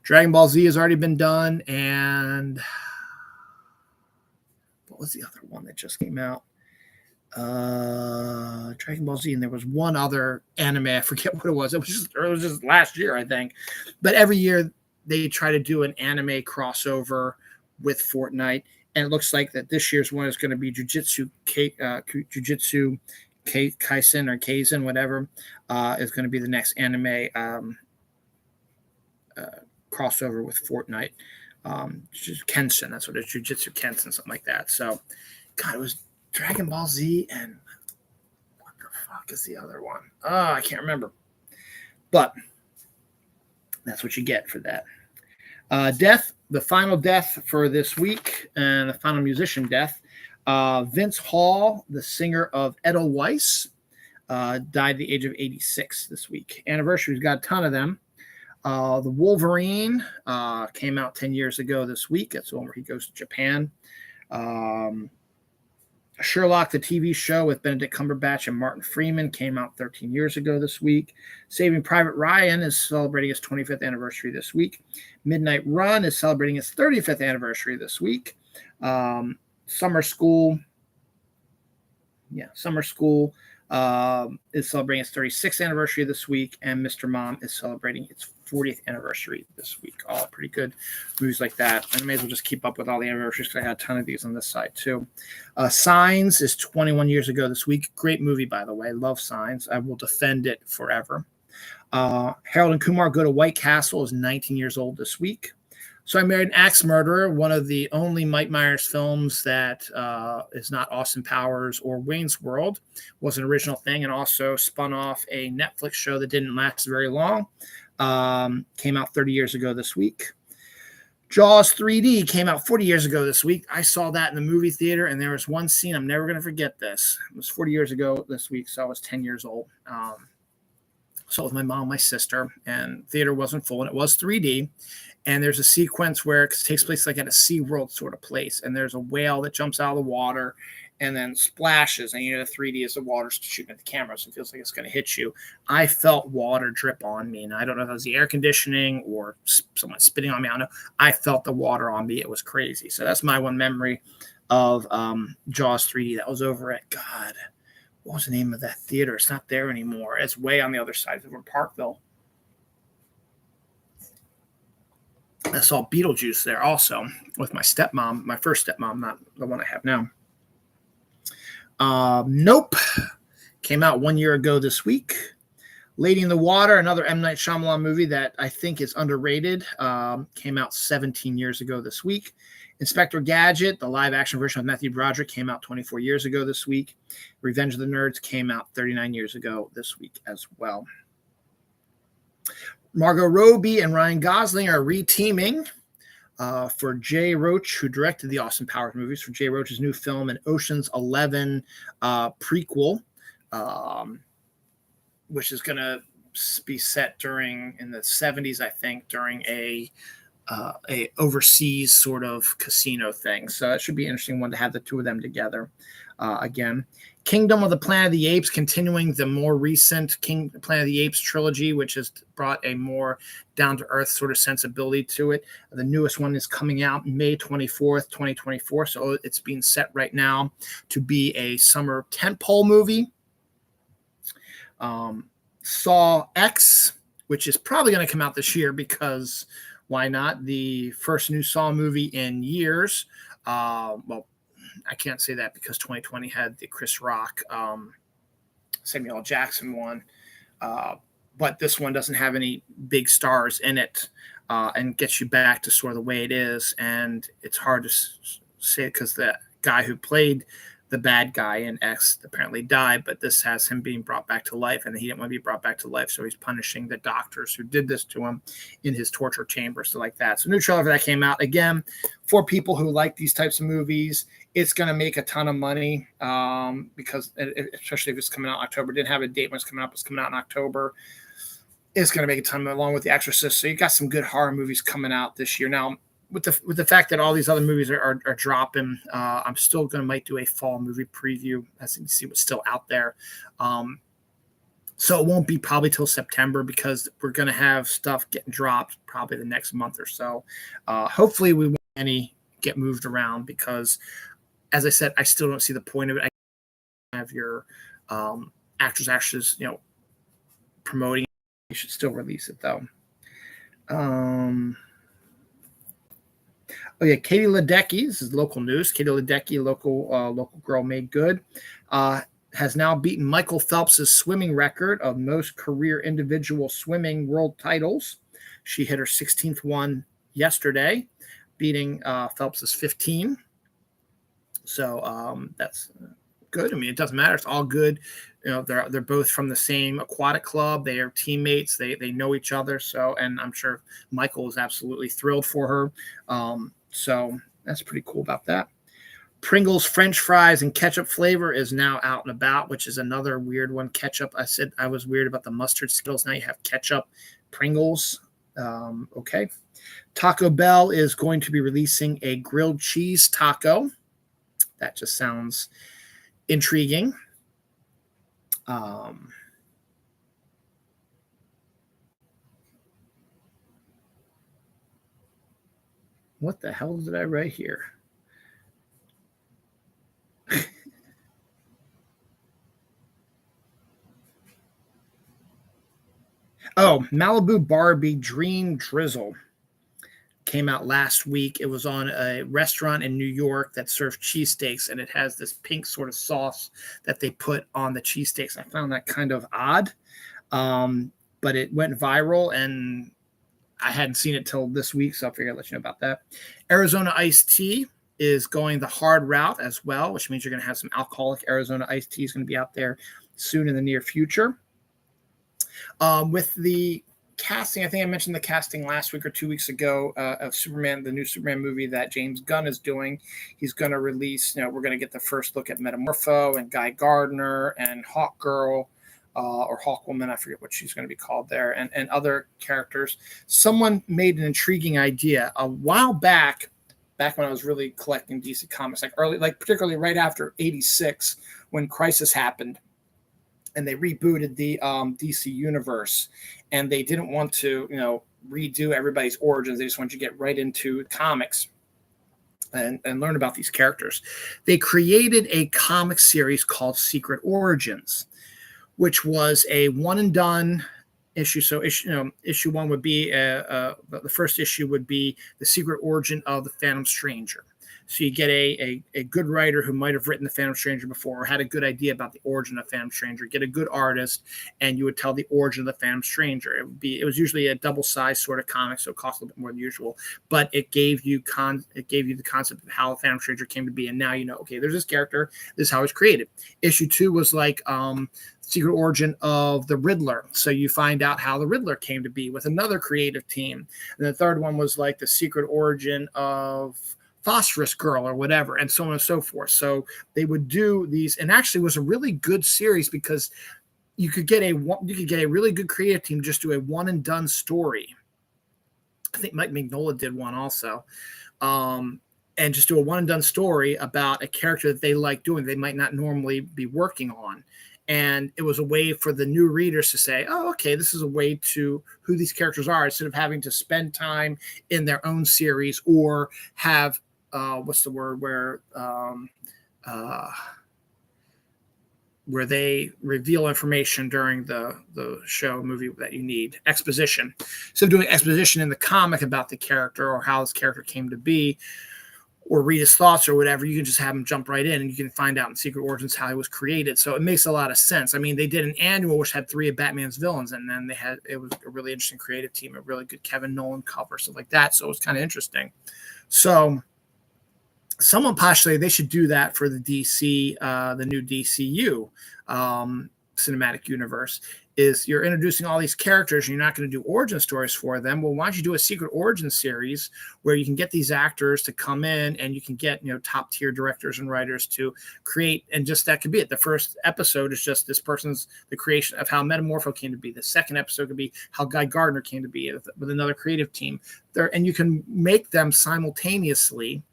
[SPEAKER 1] Dragon Ball Z has already been done. And what was the other one that just came out? Dragon Ball Z, and there was one other anime. I forget what it was. It was just last year, I think. But every year they try to do an anime crossover with Fortnite, and it looks like that this year's one is going to be Jujutsu Kaisen or Kaisen, whatever, is going to be the next anime crossover with Fortnite. Kenshin, that's what it is, Jujutsu Kenshin, something like that. So, God, it was Dragon Ball Z, and what the fuck is the other one? Oh, I can't remember. But that's what you get for that. Death, the final death for this week, and the final musician death. Vince Hall, the singer of Edelweiss, died at the age of 86 this week. Anniversaries, got a ton of them. The Wolverine came out 10 years ago this week. That's when he goes to Japan. Sherlock, the TV show with Benedict Cumberbatch and Martin Freeman, came out 13 years ago this week. Saving Private Ryan is celebrating its 25th anniversary this week. Midnight Run is celebrating its 35th anniversary this week. Summer School is celebrating its 36th anniversary this week, and Mr. Mom is celebrating its 40th anniversary this week. All pretty good movies like that. I may as well just keep up with all the anniversaries because I got a ton of these on this side too. Signs is 21 years ago this week. Great movie, by the way. Love Signs. I will defend it forever. Harold and Kumar Go to White Castle is 19 years old this week. So I Married an Axe Murderer, one of the only Mike Myers films that is not Austin Powers or Wayne's World, was an original thing, and also spun off a Netflix show that didn't last very long. Came out 30 years ago this week. Jaws 3D came out 40 years ago this week. I saw that in the movie theater, and there was one scene, I'm never going to forget this. It was 40 years ago this week, so I was 10 years old. Saw it with my mom, my sister, and theater wasn't full, and it was 3D. And there's a sequence where it takes place like at a SeaWorld sort of place. And there's a whale that jumps out of the water and then splashes. And, the 3D is the water shooting at the camera. So it feels like it's going to hit you. I felt water drip on me. And I don't know if it was the air conditioning or someone spitting on me. I don't know. I felt the water on me. It was crazy. So that's my one memory of Jaws 3D. That was over at, God, what was the name of that theater? It's not there anymore. It's way on the other side of Parkville. I saw Beetlejuice there also with my stepmom, my first stepmom, not the one I have now. Nope. Came out 1 year ago this week. Lady in the Water, another M. Night Shyamalan movie that I think is underrated. Came out 17 years ago this week. Inspector Gadget, the live-action version of Matthew Broderick, came out 24 years ago this week. Revenge of the Nerds came out 39 years ago this week as well. Margot Robbie and Ryan Gosling are re-teaming for Jay Roach, who directed the Austin Powers movies, for Jay Roach's new film, an Ocean's 11 prequel, which is going to be set in the 70s, I think, during a overseas sort of casino thing. So it should be an interesting one to have the two of them together again. Kingdom of the Planet of the Apes, continuing the more recent Planet of the Apes trilogy, which has brought a more down-to-earth sort of sensibility to it. The newest one is coming out May 24th, 2024. So it's being set right now to be a summer tentpole movie. Saw X, which is probably going to come out this year because why not? The first new Saw movie in years. Well, I can't say that because 2020 had the Chris Rock, Samuel L. Jackson one. But this one doesn't have any big stars in it and gets you back to sort of the way it is. And it's hard to say because the guy who played the bad guy in X apparently died, but this has him being brought back to life, and he didn't want to be brought back to life, so he's punishing the doctors who did this to him in his torture chamber, so like that. So new trailer for that came out. Again, for people who like these types of movies, it's going to make a ton of money because especially if it's coming out in October. It didn't have a date when it's coming out, but it's coming out in October. It's going to make a ton of money along with The Exorcist. So you got some good horror movies coming out this year. Now, with the fact that all these other movies are dropping, I'm still might do a fall movie preview as you can see what's still out there. So it won't be probably till September because we're going to have stuff getting dropped probably the next month or so. Hopefully we won't any get moved around because, as I said, I still don't see the point of it. I have your actors, promoting. You should still release it though. Oh yeah, Katie Ledecky. This is local news. Katie Ledecky, local girl made good, has now beaten Michael Phelps's swimming record of most career individual swimming world titles. She hit her 16th one yesterday, beating Phelps's 15. So that's good. I mean, it doesn't matter. It's all good. They're both from the same aquatic club. They are teammates. They know each other. So, and I'm sure Michael is absolutely thrilled for her. So that's pretty cool about that. Pringles French fries and ketchup flavor is now out and about, which is another weird one. Ketchup. I said I was weird about the mustard Skittles. Now you have ketchup Pringles. Okay. Taco Bell is going to be releasing a grilled cheese taco. That just sounds intriguing. What the hell did I write here? Oh, Malibu Barbie Dream Drizzle came out last week. It was on a restaurant in New York that served cheesesteaks, and it has this pink sort of sauce that they put on the cheesesteaks. I found that kind of odd, but it went viral, and I hadn't seen it till this week, so I figured I'd let you know about that. Arizona iced tea is going the hard route as well, which means you're going to have some alcoholic Arizona iced tea is going to be out there soon in the near future. With the casting, I think I mentioned the casting last week or 2 weeks ago of Superman, the new Superman movie that James Gunn is doing. He's going to release, we're going to get the first look at Metamorpho and Guy Gardner and Hawkgirl. Or Hawkwoman, I forget what she's going to be called there, and other characters. Someone made an intriguing idea a while back when I was really collecting DC Comics, particularly right after '86 when Crisis happened, and they rebooted the DC universe, and they didn't want to, redo everybody's origins. They just wanted you to get right into comics and learn about these characters. They created a comic series called Secret Origins, which was a one and done issue. So issue one would be the first issue would be the secret origin of the Phantom Stranger. So you get a good writer who might have written the Phantom Stranger before or had a good idea about the origin of Phantom Stranger. Get a good artist, and you would tell the origin of the Phantom Stranger. It was usually a double-sized sort of comic, so it cost a little bit more than usual. But it gave you the concept of how the Phantom Stranger came to be, and now okay, there's this character. This is how it's created. Issue 2 was like secret origin of the Riddler. So you find out how the Riddler came to be with another creative team. And the third one was like the secret origin of Phosphorus Girl or whatever, and so on and so forth. So they would do these, and actually it was a really good series because you could get a really good creative team just do a one and done story. I think Mike Mignola did one also. And just do a one and done story about a character that they like doing, they might not normally be working on. And it was a way for the new readers to say, oh, okay, this is a way to who these characters are, instead of having to spend time in their own series or have, where they reveal information during the show, movie that you need. Exposition. So doing exposition in the comic about the character or how this character came to be, or read his thoughts or whatever, you can just have him jump right in and you can find out in Secret Origins how he was created. So it makes a lot of sense. I mean, they did an annual which had 3 of Batman's villains, and then it was a really interesting creative team, a really good Kevin Nolan cover, stuff like that. So it was kind of interesting. So someone postulated they should do that for the DC, the new DCU cinematic universe. Is you're introducing all these characters and you're not going to do origin stories for them. Well, why don't you do a secret origin series where you can get these actors to come in and you can get, top tier directors and writers to create, and just that could be it. The first episode is just this person's, the creation of how Metamorpho came to be. The second episode could be how Guy Gardner came to be with another creative team there. And you can make them simultaneously,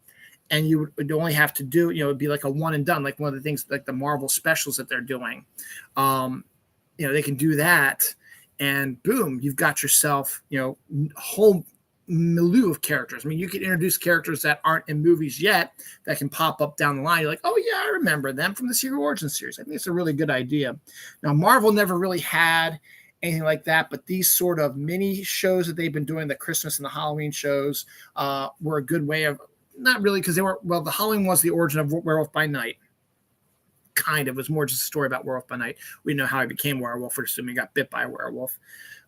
[SPEAKER 1] and you would only have to do, it'd be like a one and done, like one of the things like the Marvel specials that they're doing. They can do that, and boom, you've got yourself, whole milieu of characters. I mean, you can introduce characters that aren't in movies yet that can pop up down the line. You're like, oh yeah, I remember them from the Secret Origin series. I think it's a really good idea. Now, Marvel never really had anything like that, but these sort of mini shows that they've been doing, the Christmas and the Halloween shows, were a good way of, not really, because the Halloween was the origin of Werewolf by Night. Kind of. It was more just a story about Werewolf by Night. We didn't know how he became a werewolf. We're assuming he got bit by a werewolf.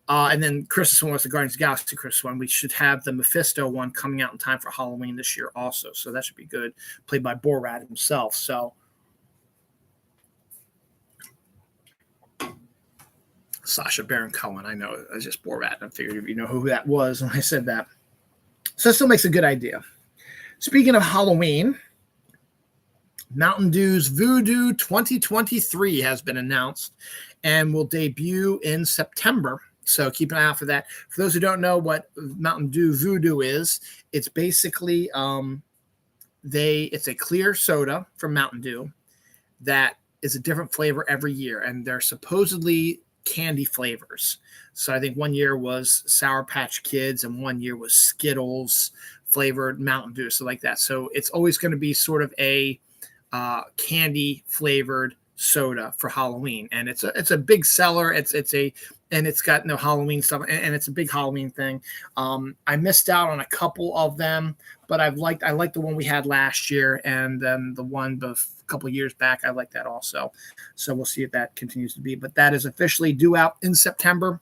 [SPEAKER 1] And then Christmas one was the Guardians of the Galaxy Christmas one. We should have the Mephisto one coming out in time for Halloween this year also. So that should be good. Played by Borat himself. So Sacha Baron Cohen. I know it's just Borat. I figured you know who that was when I said that. So it still makes a good idea. Speaking of Halloween, Mountain Dew's Voodoo 2023 has been announced and will debut in September. So keep an eye out for that. For those who don't know what Mountain Dew Voodoo is, it's basically it's a clear soda from Mountain Dew that is a different flavor every year, and they're supposedly candy flavors. So I think one year was Sour Patch Kids and one year was Skittles flavored Mountain Dew, so like that. So it's always going to be sort of a candy flavored soda for Halloween, and it's a big seller. And it's got no Halloween stuff, and it's a big Halloween thing. I missed out on a couple of them, but I liked the one we had last year, and then the one a couple of years back. I like that also. So we'll see if that continues to be. But that is officially due out in September.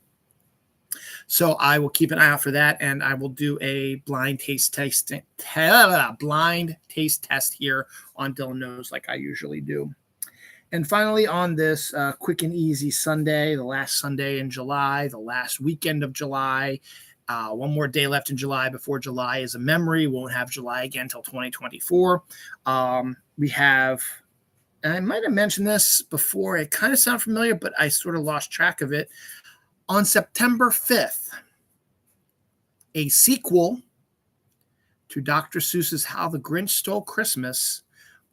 [SPEAKER 1] So I will keep an eye out for that, and I will do a blind taste test here on Dylan Knows like I usually do. And finally, on this quick and easy Sunday, the last Sunday in July, the last weekend of July, one more day left in July before July is a memory. Won't have July again until 2024. We have, and I might have mentioned this before, it kind of sounded familiar, but I sort of lost track of it. On September 5th, a sequel to Dr. Seuss's How the Grinch Stole Christmas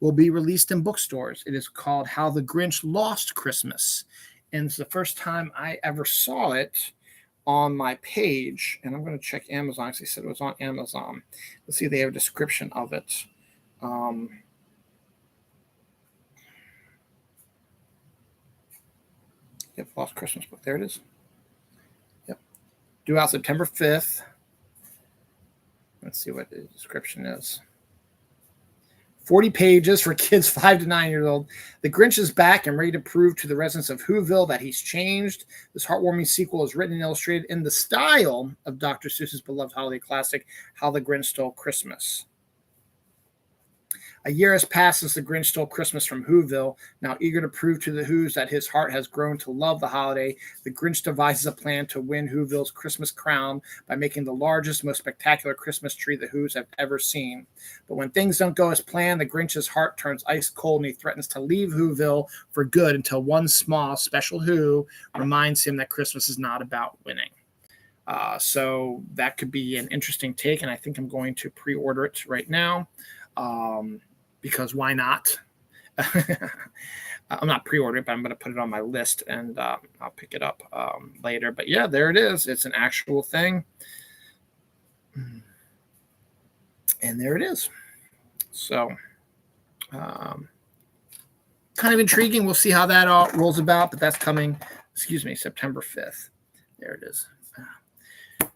[SPEAKER 1] will be released in bookstores. It is called How the Grinch Lost Christmas. And it's the first time I ever saw it on my page. And I'm going to check Amazon because they said it was on Amazon. Let's see if they have a description of it. Yep, Lost Christmas book. There it is. Yep. Due out September 5th. Let's see what the description is. 40 pages for kids 5 to 9 years old. The Grinch is back and ready to prove to the residents of Whoville that he's changed. This heartwarming sequel is written and illustrated in the style of Dr. Seuss's beloved holiday classic, How the Grinch Stole Christmas. A year has passed since the Grinch stole Christmas from Whoville. Now eager to prove to the Whos that his heart has grown to love the holiday, the Grinch devises a plan to win Whoville's Christmas crown by making the largest, most spectacular Christmas tree the Whos have ever seen. But when things don't go as planned, the Grinch's heart turns ice cold and he threatens to leave Whoville for good until one small, special Who reminds him that Christmas is not about winning. So that could be an interesting take, and I think I'm going to pre-order it right now. Because why not? I'm not pre-ordering, but I'm going to put it on my list, and I'll pick it up later. But yeah, there it is. It's an actual thing. And there it is. So kind of intriguing. We'll see how that all rolls about, but that's coming, September 5th. There it is.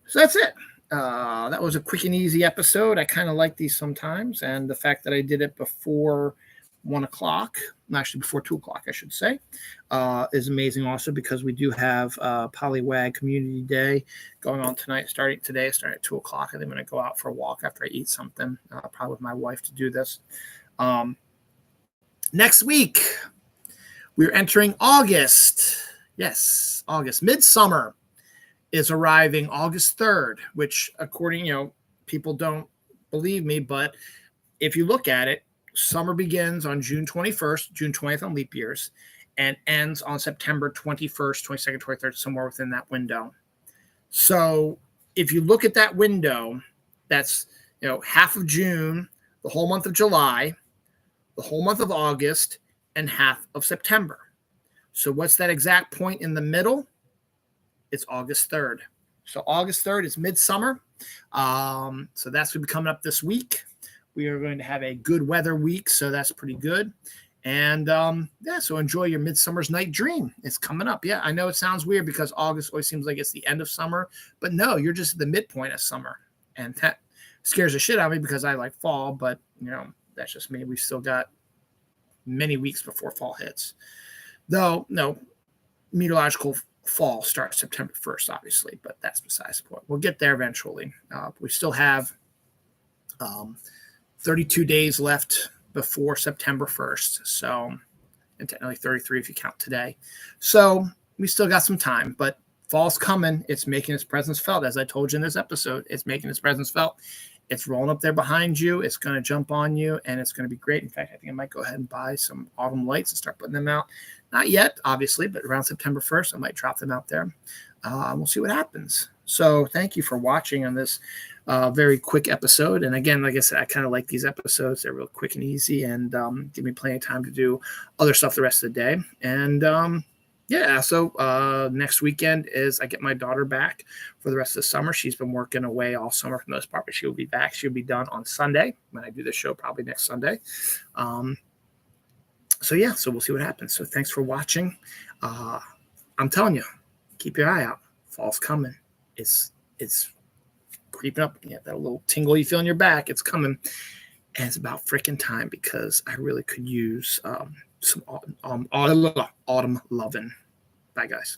[SPEAKER 1] So that's it. That was a quick and easy episode. I kind of like these sometimes, and the fact that I did it before 1 o'clock, actually before 2 o'clock, I should say, is amazing also because we do have Polywag Community Day going on tonight, starting at 2 o'clock. I think I'm going to go out for a walk after I eat something, probably with my wife to do this. Next week, we're entering August. Yes, August. Midsummer is arriving August 3rd, which according, people don't believe me, but if you look at it, summer begins on June 21st, June 20th on leap years, and ends on September 21st, 22nd, 23rd, somewhere within that window. So if you look at that window, that's, half of June, the whole month of July, the whole month of August, and half of September. So what's that exact point in the middle? It's August 3rd. So August 3rd is midsummer. So that's going to be coming up this week. We are going to have a good weather week, so that's pretty good. And so enjoy your Midsummer's Night Dream. It's coming up. Yeah, I know it sounds weird because August always seems like it's the end of summer, but no, you're just at the midpoint of summer. And that scares the shit out of me because I like fall, but that's just me. We've still got many weeks before fall hits. Though, no, meteorological fall starts September 1st, obviously, but that's besides the point. We'll get there eventually. We still have 32 days left before September 1st. So, and technically 33 if you count today. So we still got some time, but fall's coming. It's making its presence felt. As I told you in this episode, it's making its presence felt. It's rolling up there behind you. It's going to jump on you, and it's going to be great. In fact, I think I might go ahead and buy some autumn lights and start putting them out. Not yet, obviously, but around September 1st, I might drop them out there. We'll see what happens. So thank you for watching on this very quick episode. And again, like I said, I kind of like these episodes. They're real quick and easy and give me plenty of time to do other stuff the rest of the day. And yeah, so next weekend is I get my daughter back for the rest of the summer. She's been working away all summer for the most part, but she will be back. She'll be done on Sunday when I do the show, probably next Sunday. So yeah, so we'll see what happens. So thanks for watching. I'm telling you, keep your eye out. Fall's coming. It's creeping up. Yeah, that little tingle you feel in your back. It's coming, and it's about freaking time because I really could use some autumn loving. Bye, guys.